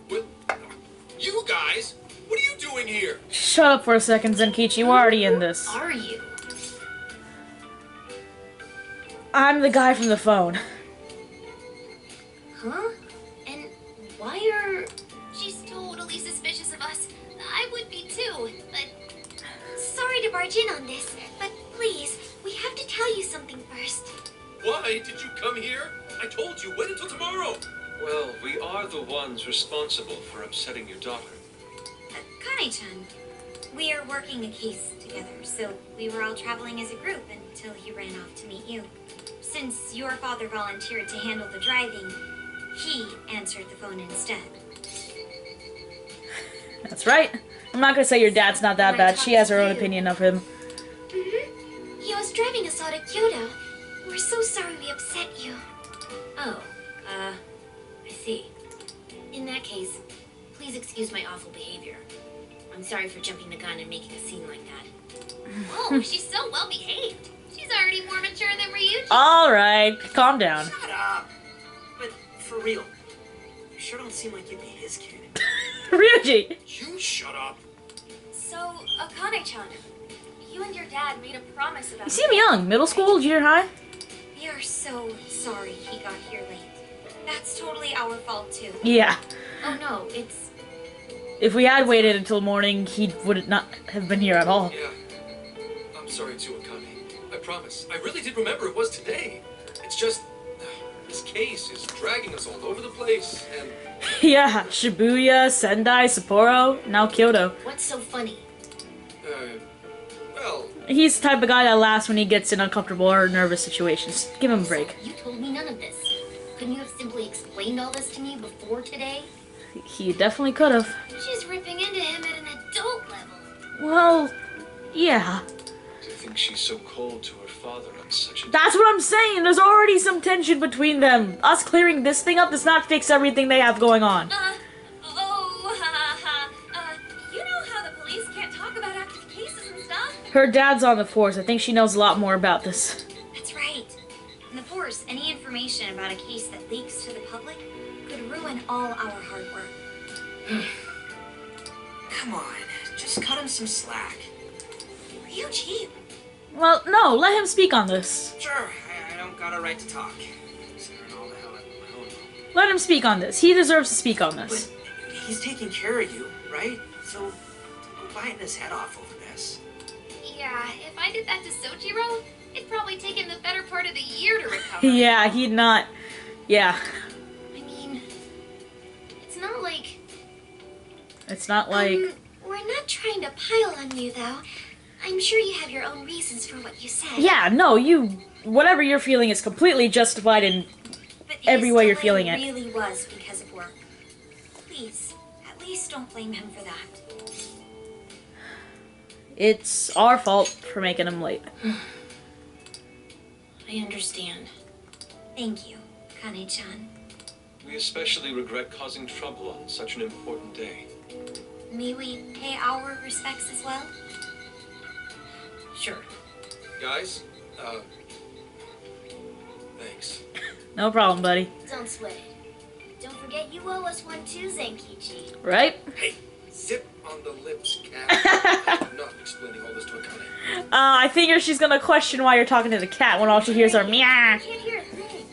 F: What? You guys? What are you doing here?
A: Shut up for a second, Zenkichi. We're already in this.
B: Are you?
A: I'm the guy from the phone.
B: Huh? And why are...
G: She's totally suspicious of us. I would be too, but
B: Sorry to barge in on this, but please, we have to tell you something first.
F: Why did you come here? I told you, wait until tomorrow.
C: Well, we are the ones responsible for upsetting your daughter.
D: Kane-chan, we are working a case together, so we were all traveling as a group until he ran off to meet you. Since your father volunteered to handle the driving, he answered the phone instead.
A: That's right. I'm not gonna say your dad's not that bad. She has her own opinion of him.
B: Mm-hmm. He was driving us out of Kyoto. We're so sorry we upset you.
G: oh, I see. In that case, please excuse my awful behavior. I'm sorry for jumping the gun and making a scene like that.
D: Oh, she's so well behaved. She's already more mature than Ryuji.
A: Alright, calm down.
E: Shut up. But for real, you sure don't seem like you'd be his kid.
A: Ryuji!
F: You shut up.
G: So, Akane-chan, you and your dad made a promise about
A: You seem young. Middle school, junior high?
D: We are so sorry he got here late. That's totally our fault, too.
A: Yeah.
G: Oh no, it's...
A: If we had waited until morning, he would not have been here at all.
F: Yeah. I'm sorry too, Akane. I promise. I really did remember it was today. It's just... this case is dragging us all over the place, and...
A: Yeah, Shibuya, Sendai, Sapporo, now Kyoto.
B: What's so funny?
F: Well...
A: He's the type of guy that laughs when he gets in uncomfortable or nervous situations. Give him a break.
B: You told me none of this. Couldn't you have simply explained all this to me before today?
A: He definitely could have.
B: She's ripping into him at an adult level.
A: Well, yeah.
C: To think she's so cold to her father on such a...
A: That's what I'm saying. There's already some tension between them. Us clearing this thing up does not fix everything they have going on.
D: You know how the police can't talk about active cases and stuff?
A: Her dad's on the force. I think she knows a lot more about this.
D: That's right. In the Force, any information about a case that leaks to the public could ruin all our hard work.
E: Come on, just cut him some slack.
D: Real cheap.
A: Well, no, let him speak on this.
E: Sure, I don't got a right to talk. Considering all the hell at my own.
A: Let him speak on this. He deserves to speak on this.
E: But he's taking care of you, right? So don't go biting his head off over this.
G: Yeah, if I did that to Soichiro, it'd probably take him the better part of the year to recover.
A: Yeah, he'd not... Yeah.
B: I mean, it's not like...
A: It's not like...
B: We're not trying to pile on you, though. I'm sure you have your own reasons for what you said.
A: Yeah, no, you... Whatever you're feeling is completely justified in
D: But
A: every
D: his
A: way you're
D: delay
A: feeling it.
D: really was because of work. Please, at least don't blame him for that.
A: It's our fault for making him late.
B: I understand.
D: Thank you, Kane-chan.
C: We especially regret causing trouble on such an important day.
D: May we pay our respects as well?
B: Sure.
C: Guys, thanks.
A: No problem, buddy.
B: Don't sweat it. Don't forget you owe us one too, Zenkichi.
A: Right?
C: Hey, zip on the lips, cat. I'm not explaining all this to Akane.
A: I figure she's gonna question why you're talking to the cat when all she hears are meow.
B: I can't hear a thing.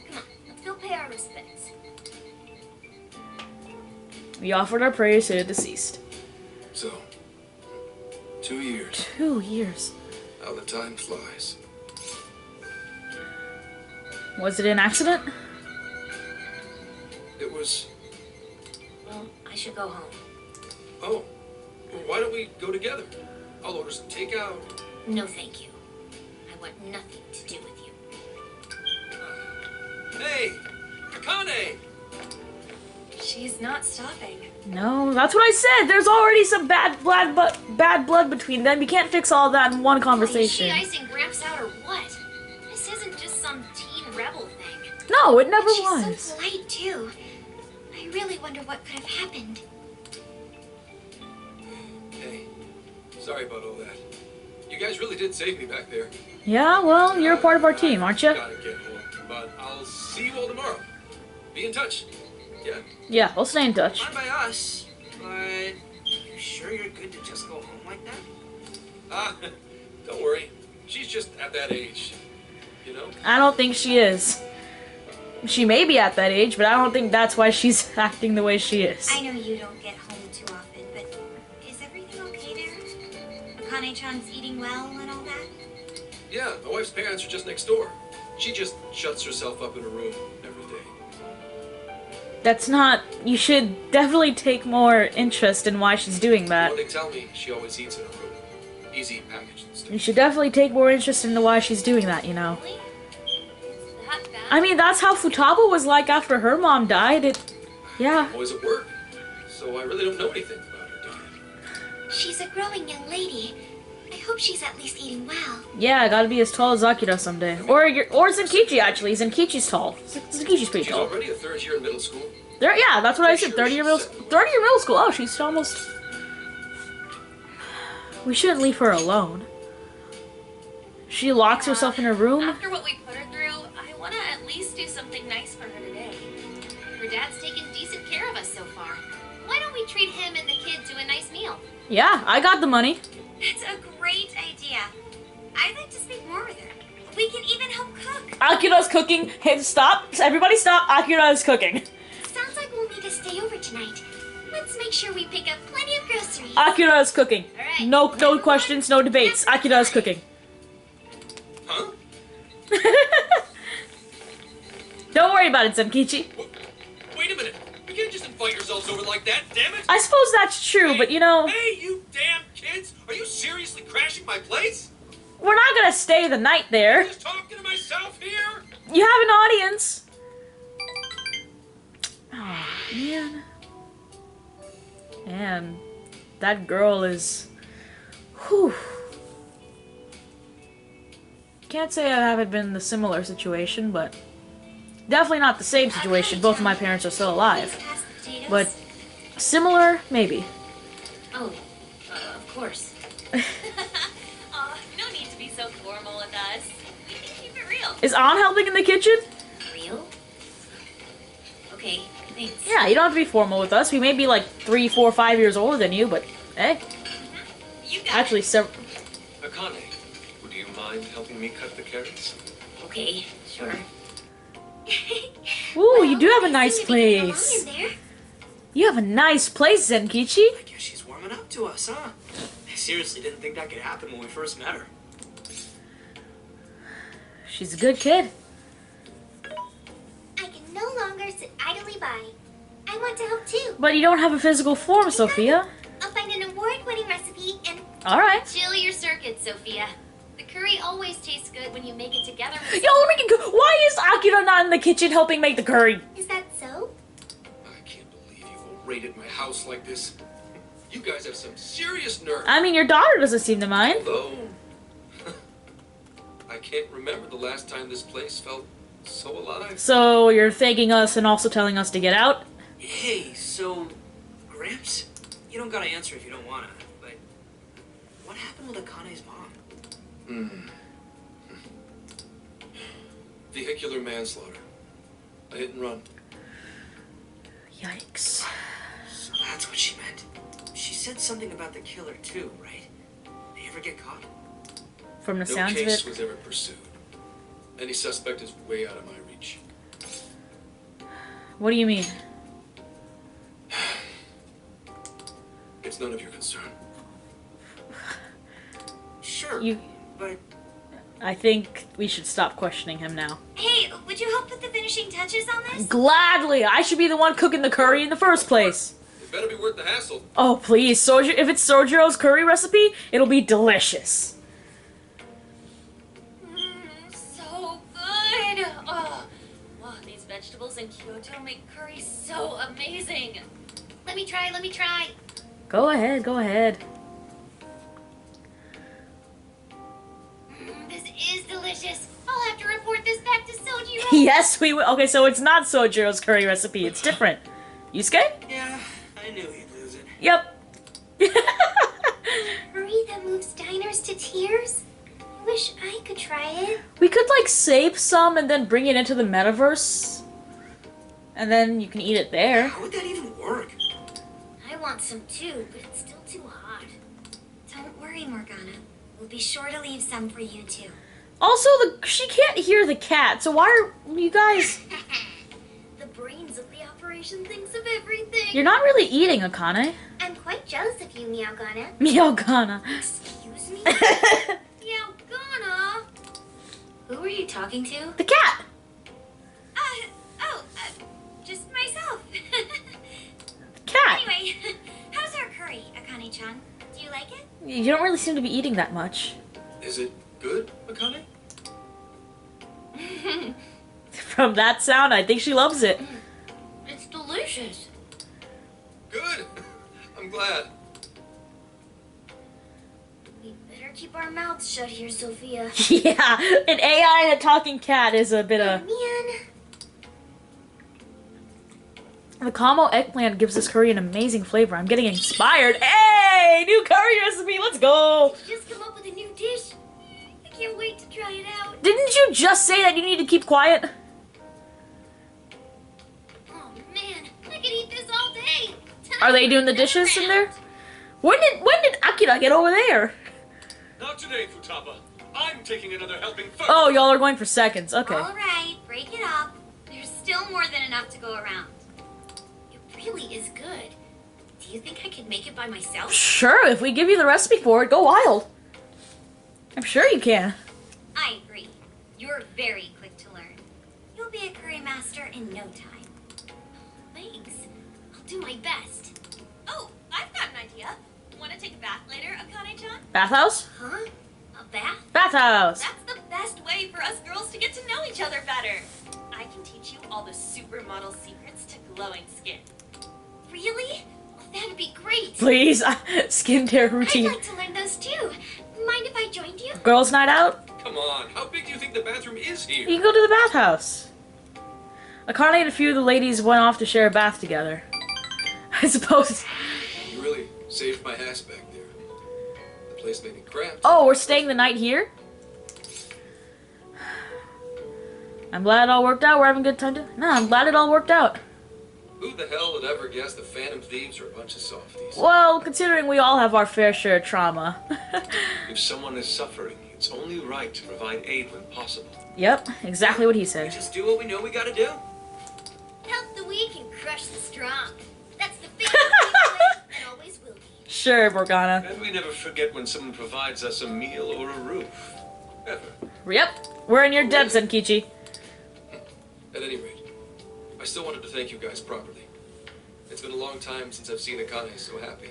B: Come on, let's go pay our respects.
A: We offered our prayers to the deceased.
C: So, 2 years.
A: 2 years.
C: How the time flies.
A: Was it an accident?
C: It was...
B: Well, I should go home.
C: Oh, well, why don't we go together? I'll order some takeout.
B: No, thank you. I want nothing to do with you.
C: Hey, Akane!
D: She's not stopping.
A: No, that's what I said. There's already some bad blood between them. You can't fix all that in one conversation.
G: Is she icing Gramps out or what? This isn't just some teen rebel thing.
A: No, it never
D: She's
A: was.
D: so polite too. I really wonder what could have happened.
C: Hey, sorry about all that. You guys really did save me back there.
A: Yeah, well, you're a part of our team, aren't you?
C: Gotta get home, but I'll see you all tomorrow. Be in touch. Yeah.
A: Yeah, we'll stay in touch.
E: Fine by us, but you sure you're good to just go home like that?
C: Ah, don't worry. She's just at that age. You know?
A: I don't think she is. She may be at that age, but I don't think that's why she's acting the way she is.
D: I know you don't get home too often, but is everything okay there? Akane-chan's eating well and all that?
C: Yeah, my wife's parents are just next door. She just shuts herself up in her room every day.
A: That's not... You should definitely take more interest in why she's doing that.
C: When they tell me, she always eats in her room. Easy packaged and stuff.
A: You should definitely take more interest into why she's doing that, you know.
G: Really? Is that bad?
A: I mean, that's how Futaba was like after her mom died. Yeah.
C: I'm always at work, so I really don't know anything about her diet.
B: She's a growing young lady. I hope she's at least eating well.
A: Yeah, I gotta be as tall as Akira someday. Or Zenkichi, actually. Zenkichi's tall. Zenkichi's pretty
C: She's
A: tall.
C: already a third year in middle school.
A: Yeah, that's what I said.
C: Sure,
A: 30-year
C: she's
A: middle school. Oh, she's almost... We shouldn't leave her alone. She locks herself in her room.
G: After what we put her through, I want to at least do something nice for her today. Her dad's taken decent care of us so far. Why don't we treat him and the kid to a nice meal?
A: Yeah, I got the money.
D: That's a great idea. I'd like to speak more with her. We can even help cook.
A: Akira's cooking. Hey, stop. Everybody stop. Akira is cooking.
B: Sounds like we'll need to stay over tonight. Let's make sure we pick up plenty of groceries.
A: Akira is cooking.
B: Alright.
A: No questions, no debates. Akira is cooking.
C: Huh?
A: Don't worry about it, Zenkichi.
C: Wait a minute. You can't just invite yourselves over like that, damn it!
A: I suppose that's true, but you know,
C: Hey, you damn kids! Are you seriously crashing my place?
A: we're not gonna stay the night
C: I'm
A: there.
C: just talking to myself here?
A: You have an audience. Man. And that girl is... Whew. Can't say I haven't been in a similar situation, but definitely not the same situation. Both of my parents are still alive.
B: Pass the potatoes?
A: But similar, maybe.
B: Oh, of course.
G: No need to be so formal with us. We can keep it real.
A: Is An helping in the kitchen?
B: Real? Okay, thanks.
A: Yeah, you don't have to be formal with us. We may be like 3, 4, 5 years older than you, but hey.
G: You got
A: Actually,
G: it.
C: Akane, would you mind helping me cut the carrots?
B: Okay, sure.
A: Ooh, you do have a nice
B: Seem to be getting along
A: place.
B: in there.
A: You have a nice place, Zenkichi.
E: I guess she's warming up to us, huh? I seriously didn't think that could happen when we first met her.
A: She's a good kid.
B: I can no longer sit idly by. I want to help too.
A: But you don't have a physical form, Sophia.
B: I'll find an award-winning recipe and
A: Alright.
G: Chill your circuits, Sophia. The curry always tastes good when you make it together with
A: Yo, let me get why is Akira not in the kitchen helping make the curry?
B: is that so?
F: I can't believe you've raided my house like this. You guys have some serious nerve.
A: I mean, your daughter doesn't seem to mind.
F: Although, I can't remember the last time this place felt so alive.
A: So you're thanking us and also telling us to get out?
E: Hey, so, Gramps, you don't gotta answer if you don't wanna, but what happened with Akane's mom?
F: Vehicular manslaughter. A hit and run.
A: Yikes.
E: So that's what she meant. She said something about the killer too, right? They ever get caught?
A: From the
F: No
A: sounds of
F: case
A: it.
F: was ever pursued. Any suspect is way out of my reach.
A: What do you mean?
F: It's none of your concern.
E: Sure,
A: You
E: but
A: I think we should stop questioning him now.
D: Hey, would you help put the finishing touches on this?
A: Gladly! I should be the one cooking the curry in the first place.
F: It better be worth the hassle.
A: Oh, please. If it's Sojiro's curry recipe, it'll be delicious.
G: so good. Oh, these vegetables in Kyoto make curry so amazing.
B: Let me try.
A: Go ahead, go ahead.
B: This is delicious. I'll have to report this back to Sojiro.
A: Yes, we will. Okay, so it's not Sojiro's curry recipe. It's different. Yusuke?
E: yeah, I knew he'd lose it.
A: Yep.
B: Curry that moves diners to tears? I wish I could try it.
A: We could, like, save some and then bring it into the metaverse. And then you can eat it there.
E: How would that even work?
B: I want some too, but it's still too hot.
D: Don't worry, Morgana. We'll be sure to leave some for you too.
A: Also, she can't hear the cat, so why are you guys...
B: The brains of the operation thinks of everything.
A: You're not really eating, Akane.
B: I'm quite jealous of you, Meowgana.
A: Meowgana.
B: Excuse me? Meowgana? Who are you talking to?
A: The cat!
D: Just myself.
A: Cat!
D: Anyway, how's our curry, Akane-chan? Do you like it?
A: You don't really seem to be eating that much.
F: Is it good, Akane?
A: From that sound, I think she loves it.
B: It's delicious.
F: Good. I'm glad.
B: We better keep our mouths shut here, Sophia.
A: Yeah, an AI and a talking cat is a bit of...
B: Man.
A: The Kamo eggplant gives this curry an amazing flavor. I'm getting inspired. Hey! New curry recipe, let's go!
B: Did you just come up with a new dish? I can't wait to try it out.
A: Didn't you just say that you need to keep quiet?
B: Oh man, I could eat this all day.
A: Are they doing the dishes in there? When did Akira get over there?
C: Not today, Futaba. I'm taking another helping first.
A: Oh, y'all are going for seconds. Okay.
D: All right, break it up. There's still more than enough to go around.
B: It really is good. Do you think I could make it by myself?
A: Sure, if we give you the recipe for it, go wild. I'm sure you can.
D: I agree. You're very quick to learn. You'll be a curry master in no time.
B: Thanks. I'll do my best.
G: Oh, I've got an idea. Want to take a bath later, Akane-chan?
A: Bathhouse?
B: Huh? A bath?
A: Bathhouse!
G: That's the best way for us girls to get to know each other better. I can teach you all the supermodel secrets to glowing skin.
D: Really? Oh, that'd be great.
A: Please, skincare routine.
D: I'd like to learn those too. Mind if I joined you?
A: Girls' night out?
F: Come on, how big do you think the bathroom is
A: You
F: here?
A: can go to the bathhouse. Akane and a few of the ladies went off to share a bath together. I suppose.
F: You really saved my ass back there. The place made me cramped.
A: Oh, we're staying the night here? I'm glad it all worked out. We're having a good time too. No, I'm glad it all worked out.
F: Who the hell would ever guess the Phantom Thieves are a bunch of softies?
A: Well, considering we all have our fair share of trauma.
C: If someone is suffering, it's only right to provide aid when possible.
A: Yep, exactly what he
E: We
A: said.
E: just do what we know we gotta do.
B: Help the weak and crush the strong. That's the Phantom Thieves way, and always will be.
A: Sure, Morgana.
C: And we never forget when someone provides us a meal or a roof. Ever.
A: Yep, we're in your debt, Zenkichi.
F: At any rate, I still wanted to thank you guys properly. It's been a long time since I've seen Akane so happy.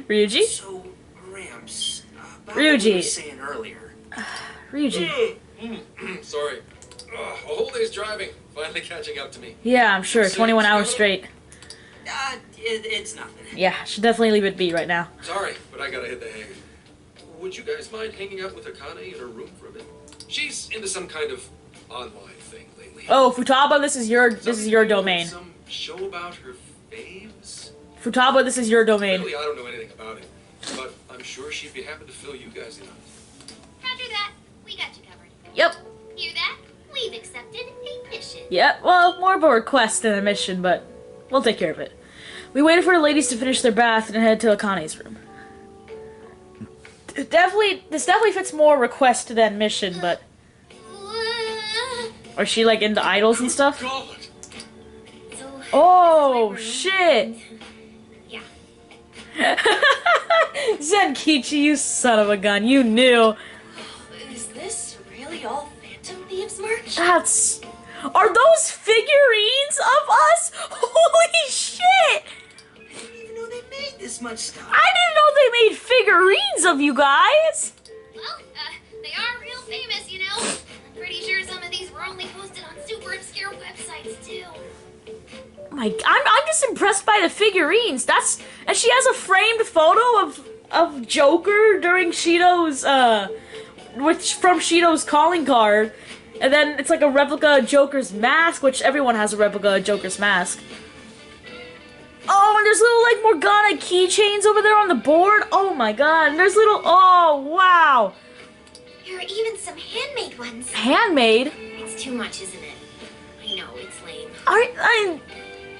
A: Ryuji?
E: So, Gramps, about
A: Ryuji.
E: what you were saying earlier.
A: Ryuji.
F: Sorry. A whole day's driving. Finally catching up to me.
A: Yeah, I'm sure. 21 hours straight.
E: It's nothing.
A: Yeah, should definitely leave it be right now.
F: Sorry, but I gotta hit the hay. Would you guys mind hanging out with Akane in her room for a bit? She's into some kind of online thing lately.
A: Oh, Futaba, this is your domain.
F: Some show about her faves?
A: Futaba, this is your domain.
F: Really, I don't know anything about it, but I'm sure she'd be happy to fill you guys in on it.
B: Roger that. We got you covered.
A: Yep.
B: Hear that? We've accepted a mission.
A: Yep. Well, more of a request than a mission, but we'll take care of it. We waited for the ladies to finish their bath and head to Akane's room. This definitely fits more request than mission, but are she like into idols and stuff?
F: God!
B: So,
A: Oh
B: this is
A: shit!
B: my room. Yeah.
A: Zenkichi, you son of a gun! You knew.
G: Is this really all Phantom Thieves merch?
A: That's. Are those figurines of us? Holy shit!
E: I didn't even know they made this much stuff.
A: I didn't know they made figurines of you guys.
B: Well, they are real famous, you know. I'm pretty sure some of these were only posted on super obscure websites too.
A: I'm just impressed by the figurines. And she has a framed photo of Joker during Shido's from Shido's calling card. And then it's like a replica of Joker's mask, which everyone has a replica of Joker's mask. Oh, and there's little like Morgana keychains over there on the board. Oh my god, and there's little, oh wow.
D: There are even some handmade ones.
A: Handmade?
B: It's too much, isn't it? I know, it's lame.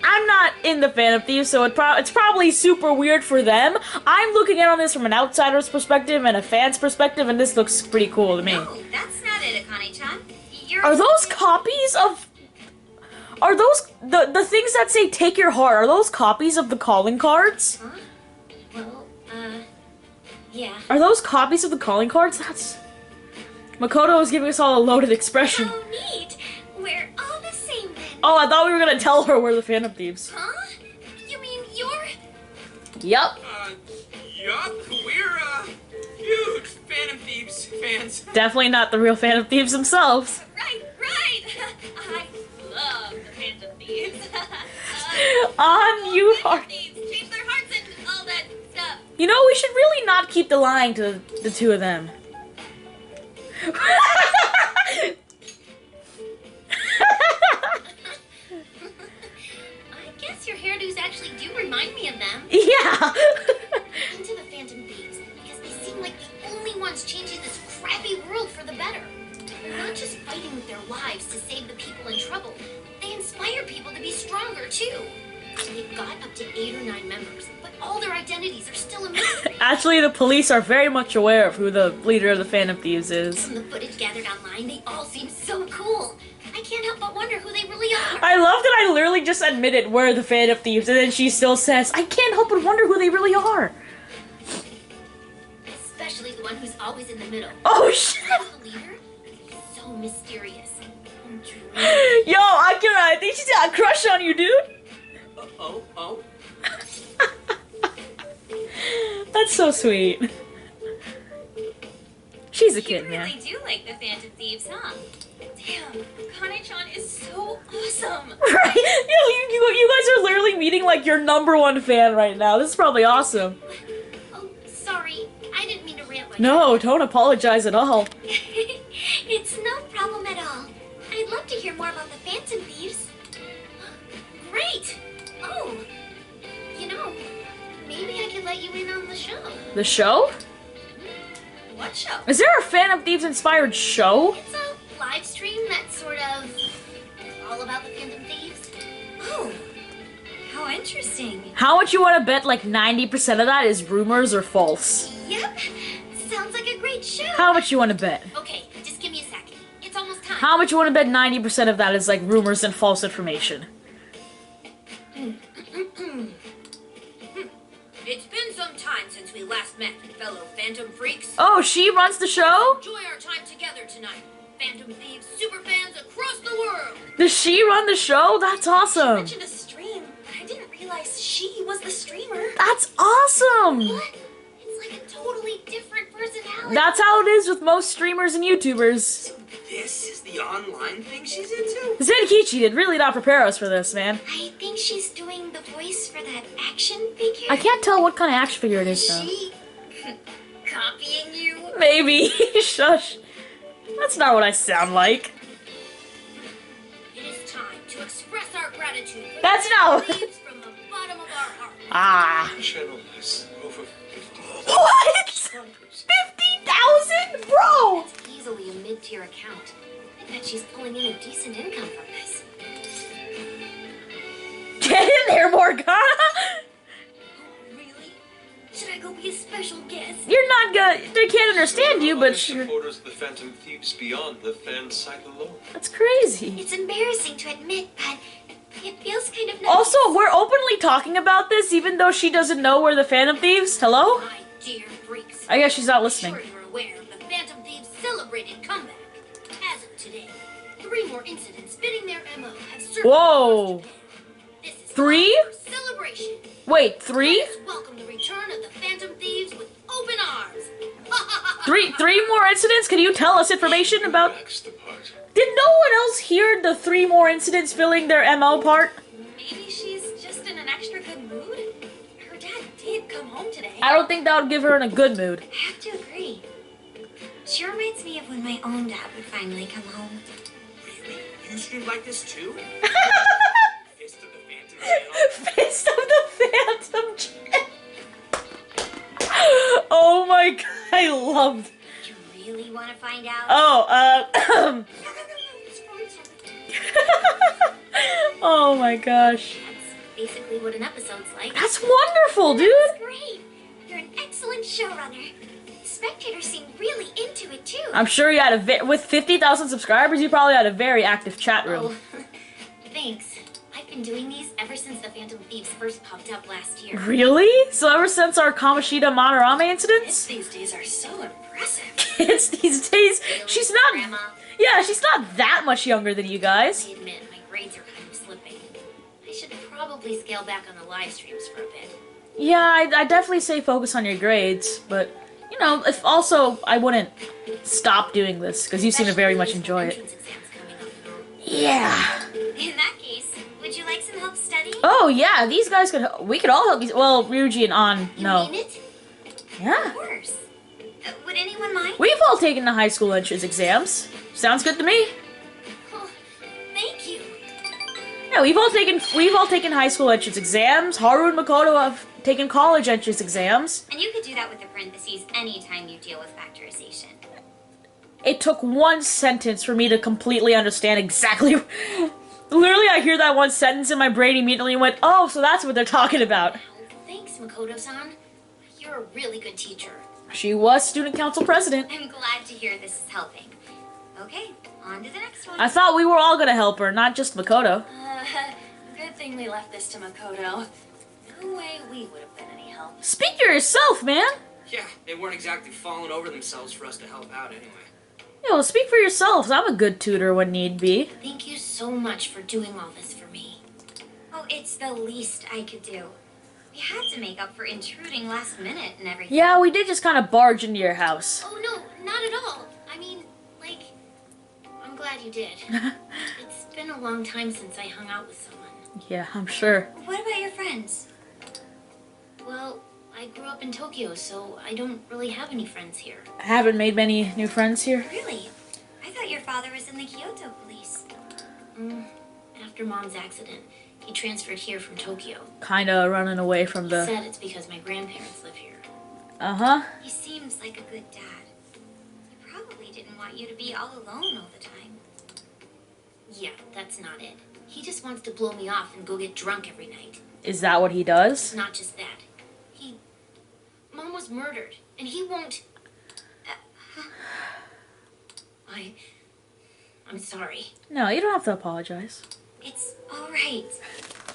A: I'm not in the Phantom Thieves, so it's probably super weird for them. I'm looking in on this from an outsider's perspective and a fan's perspective, and this looks pretty cool to me.
D: No, that's not it, Akane-chan.
A: Are those copies of... Are those... The things that say take your heart, are those copies of the calling cards?
B: Huh? Well, yeah.
A: Are those copies of the calling cards? That's... Makoto is giving us all a loaded expression.
D: How neat. We're all the same then.
A: Oh, I thought we were gonna tell her we're the Phantom Thieves.
D: Huh? You mean you're...
A: Yup.
E: Yup, we're, huge Phantom Thieves fans.
A: Definitely not the real Phantom Thieves themselves.
D: Right. I love the Phantom Thieves.
A: On you are...
D: Thieves change their hearts and all that stuff.
A: You know, we should really not keep the lying to the two of them.
B: I guess your hairdos actually do remind me of them.
A: Yeah.
B: Into the Phantom Thieves because they seem like the only ones changing this crappy world for the better. They're not just fighting with their lives to save the people in trouble. They inspire people to be stronger too. So they've got up to 8 or 9 members, but all their identities are still a mystery.
A: Actually, the police are very much aware of who the leader of the Phantom Thieves is.
B: From the footage gathered online, they all seem so cool. I can't help but wonder who they really are.
A: I love that I literally just admitted we're the Phantom Thieves, and then she still says, I can't help but wonder who they really are.
B: Especially the one who's always in the middle.
A: Oh, shit.
B: The leader? He's so mysterious. And dreamy.
A: Yo, Akira, I think she's got a crush on you, dude.
E: Oh.
A: That's so sweet. She's a kid,
D: You
A: man.
D: really do like the Phantom Thieves, huh? Damn, Kane-chan is so awesome.
A: Right? You guys are literally meeting like your #1 fan right now. This is probably awesome.
B: Oh, sorry. I didn't mean to rant like
A: No, don't apologize at all.
B: It's no problem at all. I'd love to hear more about the Phantom Thieves. Great! Oh, you know, maybe I could let you in on the show.
A: The show?
D: What show?
A: Is there a Phantom Thieves inspired show?
B: It's a live stream that's sort of all about the Phantom Thieves.
D: Oh, how interesting.
A: How much you want to bet like 90% of that is rumors or false?
B: Yep, sounds like a great show.
A: How much you want to bet?
B: Okay, just give me a second. It's almost time.
A: How much you want to bet 90% of that is like rumors and false information?
E: It's been some time since we last met, fellow Phantom Freaks.
A: Oh, she runs the show?
E: Enjoy our time together tonight. Phantom Thieves superfans across the world.
A: Does she run the show? That's
D: You
A: awesome.
D: mentioned a stream. I didn't realize she was the streamer.
A: That's awesome.
B: What? It's like a totally different personality.
A: That's how it is with most streamers and YouTubers.
E: This is the online thing she's into?
A: Zenkichi did really not prepare us for this, man.
B: I think she's doing the voice for that action figure.
A: I can't tell what kind of action figure it is, though.
B: She copying you?
A: Maybe. Shush. That's not what I sound like.
E: It is time to express our gratitude for
A: That's
E: the
A: not-
E: Phantom Thieves from the bottom of our heart.
A: Ah.
C: The channel has over 50.
A: What? 50,000? Bro!
B: It's easily a mid-tier account. I bet she's pulling in a decent income from this.
A: Get in there, Morgana!
B: Really? Should I go be a special guest?
A: You're not gonna. They can't understand you, but
C: Other
A: you're.
C: supporters of the Phantom Thieves beyond the fan site alone.
A: That's crazy.
B: It's embarrassing to admit, but it feels kind of nice.
A: Also, we're openly talking about this, even though she doesn't know we're the Phantom Thieves. Hello?
E: My dear freaks.
A: I guess she's not listening.
E: Sure you're aware of the Phantom Thieves' celebrated comeback. As of today, 3 more incidents fitting their MO have surfaced
A: Whoa.
E: across Japan. This is
A: 3?
E: our celebration.
A: Wait, 3?
E: Let us welcome the return of the Phantom Thieves with open arms.
A: Three more incidents? Can you tell us information about?
C: That's the part.
A: Did no one else hear the 3 more incidents filling their MO part?
D: Maybe she's just in an extra good mood. Her dad did come home today.
A: I don't think that would give her in a good mood.
D: I have to agree. She reminds me of when my own dad would finally come home.
E: Really? You stream like this too? Fist of the Phantom channel?
A: Fist of the Phantom Channel. Oh my god, I love.
D: You really want to find out?
A: Oh, oh my gosh.
B: That's basically what an episode's like.
A: That's wonderful, dude.
B: That's great. You're an excellent showrunner. Spectators seem really into it too.
A: I'm sure you had with 50,000 subscribers, you probably had a very active chat room.
B: Oh, thanks. I've been doing these ever since the Phantom Thieves first popped up last year.
A: Really? So ever since our Kamoshida Manorame
D: Kids
A: incidents?
D: these days are so impressive.
A: Kids these days, she's not.
B: Grandma,
A: Yeah, she's not that much younger than you guys.
B: I admit my grades are kind of slipping. I should probably scale back on the live streams for a bit.
A: Yeah, I definitely say focus on your grades, but you know, if also I wouldn't stop doing this because you seem to very much enjoy it.
B: Entrance exams coming up and all.
A: Yeah.
D: In that case, would you like some help studying?
A: Oh yeah, these guys could. We could all help these. Well, Ryuji and An,
B: You
A: no.
B: mean it?
A: Yeah.
D: Of course. Would anyone mind?
A: We've all taken the high school entrance exams. Sounds good to me.
B: Oh, thank you.
A: Yeah, we've all taken high school entrance exams. Haru and Makoto have taken college entrance exams.
D: And you could do that with the parentheses anytime you deal with factorization.
A: It took one sentence for me to completely understand exactly. Literally, I hear that one sentence in my brain immediately and went, "Oh, so that's what they're talking about."
B: Oh, thanks, Makoto-san. You're a really good teacher.
A: She was student council president.
D: I'm glad to hear this is helping. Okay, on to the next one.
A: I thought we were all gonna help her, not just Makoto.
D: Good thing we left this to Makoto. No way we would have been any help.
A: Speak for yourself, man.
E: Yeah, they weren't exactly falling over themselves for us to help out anyway.
A: Yeah, well, speak for yourselves. I'm a good tutor when need be.
B: Thank you so much for doing all this for me.
D: Oh, it's the least I could do. We had to make up for intruding last minute and everything.
A: Yeah, we did just kind of barge into your house.
B: Oh, no, not at all. I mean, like, I'm glad glad you did. It's been a long time since I hung out with someone.
A: Yeah, I'm sure.
D: What about your friends?
B: Well, I grew up in Tokyo, so I don't really have any friends here.
A: I haven't made many new friends here.
D: Really? I thought your father was in the Kyoto police.
B: After Mom's accident, he transferred here from Tokyo.
A: Kinda running away from
B: He
A: the...
B: said it's because my grandparents live here.
A: Uh-huh.
D: He seems like a good dad. He probably didn't want you to be all alone all the time.
B: Yeah, that's not it. He just wants to blow me off and go get drunk every night.
A: Is that what he does?
B: Not just that. Mom was murdered, and he won't... I'm sorry.
A: No, you don't have to apologize.
D: It's alright.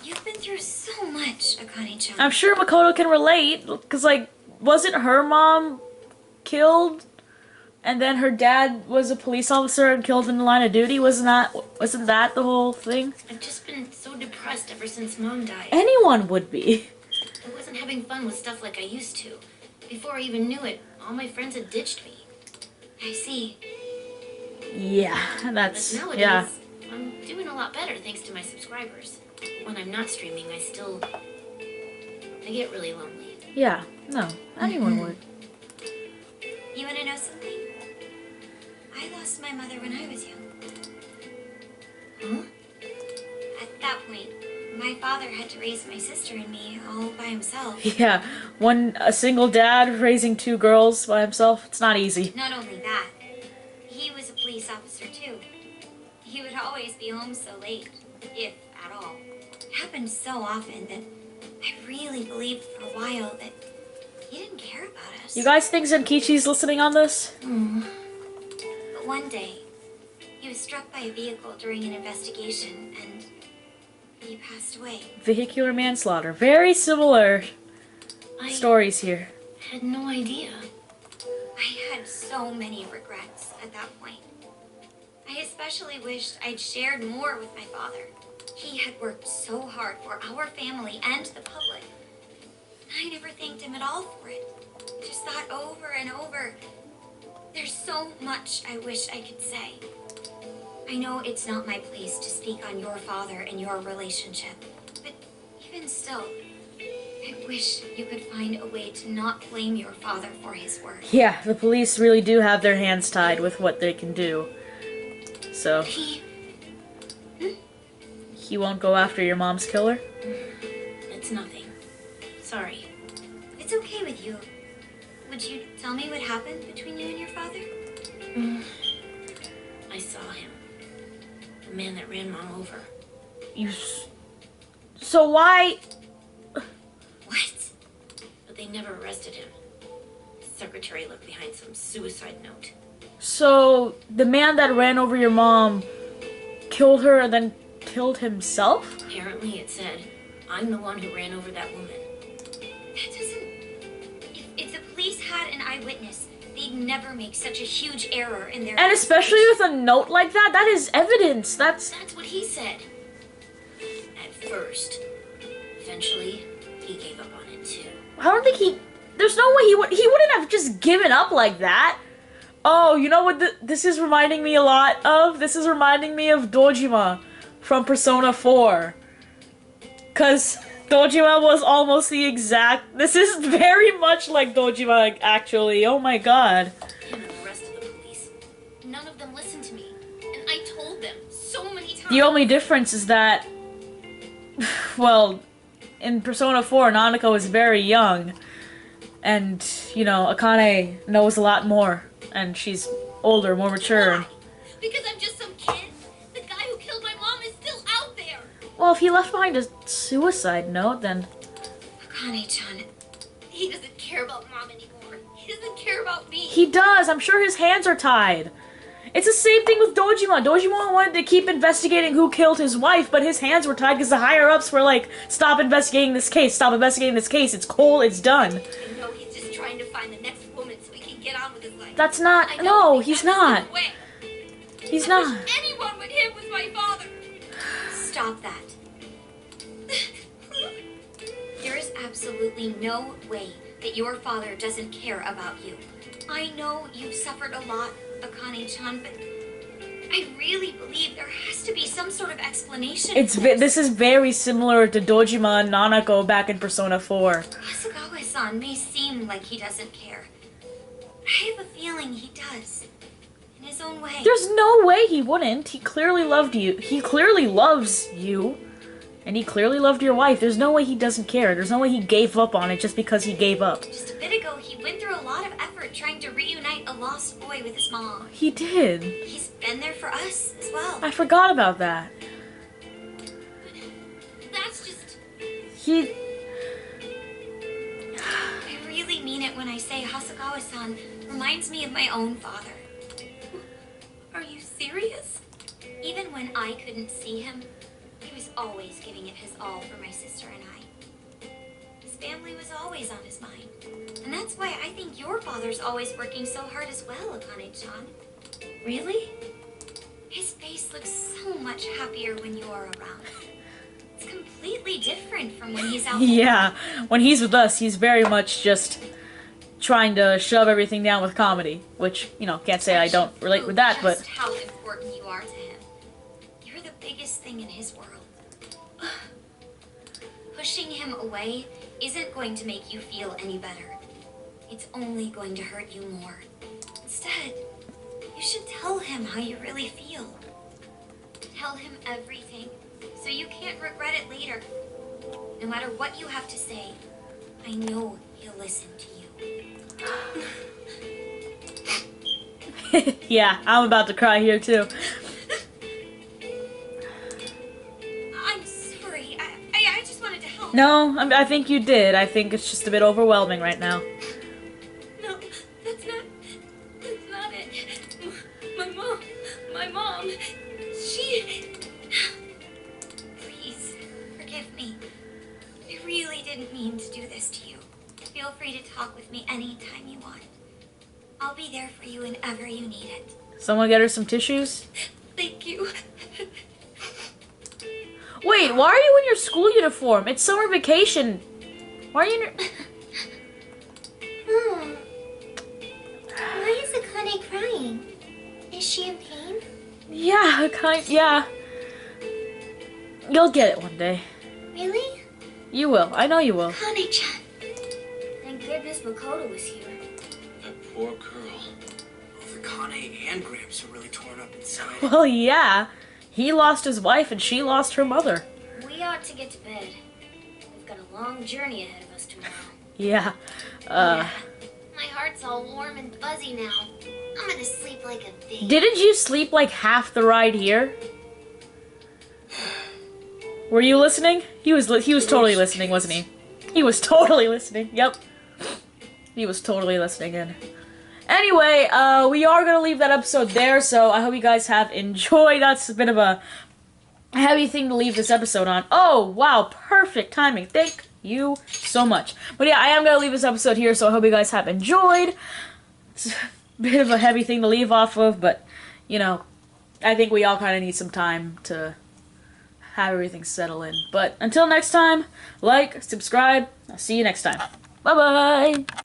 D: You've been through so much, Akane-chan.
A: I'm sure Makoto can relate, because, like, wasn't her mom killed? And then her dad was a police officer and killed in the line of duty? Wasn't that the whole thing?
B: I've just been so depressed ever since Mom died.
A: Anyone would be.
B: I wasn't having fun with stuff like I used to. Before I even knew it, all my friends had ditched me.
D: I see.
A: Yeah, that's...
B: But nowadays,
A: yeah.
B: I'm doing a lot better thanks to my subscribers. When I'm not streaming, I get really lonely.
A: Yeah, no, anyone would.
D: You want to know something? I lost my mother when I was young.
B: Huh?
D: At that point, my father had to raise my sister and me all by himself.
A: Yeah, a single dad raising two girls by himself, it's not easy.
D: Not only that, he was a police officer too. He would always be home so late, if at all. It happened so often that I really believed for a while that he didn't care about us.
A: You guys think Zenkichi's listening on this?
D: But one day, he was struck by a vehicle during an investigation and he passed away.
A: Vehicular manslaughter. Very similar
B: I
A: stories here.
B: had no idea.
D: I had so many regrets at that point. I especially wished I'd shared more with my father. He had worked so hard for our family and the public. I never thanked him at all for it. I just thought over and over, there's so much I wish I could say. I know it's not my place to speak on your father and your relationship, but even still, I wish you could find a way to not blame your father for his work.
A: Yeah, the police really do have their hands tied with what they can do. So, he won't go after your mom's killer?
B: It's nothing. Sorry.
D: It's okay with you. Would you tell me what happened between you and your father?
B: I saw him. The man that ran Mom over.
A: So why...
D: What?
B: But they never arrested him. His secretary left behind some suicide note.
A: So, the man that ran over your mom killed her and then killed himself?
B: Apparently it said, I'm the one who ran over that woman.
D: That doesn't... If the police had an eyewitness, they'd never make such a huge error in their...
A: And especially with a note like that, that is evidence. That's
B: what he said. At first. Eventually, he gave up on it too.
A: I don't think there's no way he wouldn't have just given up like that. Oh, you know what this is reminding me a lot of? This is reminding me of Dojima from Persona 4. Cause Dojima was almost the exact... This is very much like Dojima, actually. Oh my god.
B: Him and the rest of the police. None of them listened to me. And I told them so many times.
A: The only difference is that... Well, in Persona 4, Nanako is very young. And, you know, Akane knows a lot more. And she's older, more mature.
B: Why? Because I'm just some kid? The guy who killed my mom is still out there!
A: Well, if he left behind a suicide note, then...
D: Akane-chan,
B: He doesn't care about Mom anymore. He doesn't care about me.
A: He does! I'm sure his hands are tied. It's the same thing with Dojima. Dojima wanted to keep investigating who killed his wife, but his hands were tied because the higher-ups were like, stop investigating this case, stop investigating this case, it's cold, it's done.
B: I know he's just trying to find the next woman so he can get on with his life.
A: That's not...
B: I know
A: No,
B: he
A: he's
B: has to
A: not.
B: slip away.
A: He's
B: I
A: not.
B: wish anyone but him was my father.
D: stop that. There is absolutely no way that your father doesn't care about you. I know you've suffered a lot, Akane-chan, but I really really believe there has to be some sort of explanation.
A: This is very similar to Dojima and Nanako back in Persona 4.
D: Hasegawa-san may seem like he doesn't care. I have a feeling he does. In his own way.
A: There's no way he wouldn't. He clearly loved you. He clearly loves you. And he clearly loved your wife. There's no way he doesn't care. There's no way he gave up on it just because he gave up.
D: Just a bit ago, he went through a lot of effort trying to reunite a lost boy with his mom.
A: He did.
D: He's been there for us as well.
A: I forgot about that.
D: That's just...
A: He...
D: I really mean it when I say Hasegawa-san reminds me of my own father. Are you serious? Even when I couldn't see him, he was always giving it his all for my sister and I. His family was always on his mind. And that's why I think your father's always working so hard as well, Akane-chan. Really? His face looks so much happier when you are around. It's completely different from when he's out.
A: Yeah, when he's with us, he's very much just trying to shove everything down with comedy. Which, you know, can't say I don't relate with that, but...
D: Just how important you are to him. You're the biggest thing in his world. Pushing him away isn't going to make you feel any better. It's only going to hurt you more. Instead, you should tell him how you really feel. Tell him everything, so you can't regret it later. No matter what you have to say, I know he'll listen to you.
A: Yeah, I'm about to cry here too.
D: I'm sorry. I just wanted to help.
A: No, I think you did. I think it's just a bit overwhelming right now.
D: No, that's not it. My mom, she... Please, forgive me. I really didn't mean to do this to you. Feel free to talk with me anytime you want. I'll be there for you whenever you need it.
A: Someone get her some tissues?
D: Thank you.
A: Wait, why are you in your school uniform? It's summer vacation. Why are you in your...
B: Why is Akane crying? Is she in pain?
A: Yeah, yeah. You'll get it one day.
B: Really?
A: You will. I know you will.
B: Akane-chan. Thank goodness Makoto was here.
C: That poor girl.
E: Both Akane and Gramps are really torn up inside.
A: Well, yeah. He lost his wife and she lost her mother.
B: We ought to get to bed. We've got a long journey ahead of us tomorrow.
A: Yeah.
B: My heart's all warm and fuzzy now. I'm gonna sleep like a baby.
A: Didn't you sleep like half the ride here? Were you listening? He was totally listening, wasn't he? He was totally listening. Yep. He was totally listening in. Anyway, we are going to leave that episode there, so I hope you guys have enjoyed. That's a bit of a heavy thing to leave this episode on. Oh, wow, perfect timing. Thank you so much. But yeah, I am going to leave this episode here, so I hope you guys have enjoyed. It's a bit of a heavy thing to leave off of, but, you know, I think we all kind of need some time to have everything settle in. But until next time, like, subscribe. I'll see you next time. Bye-bye!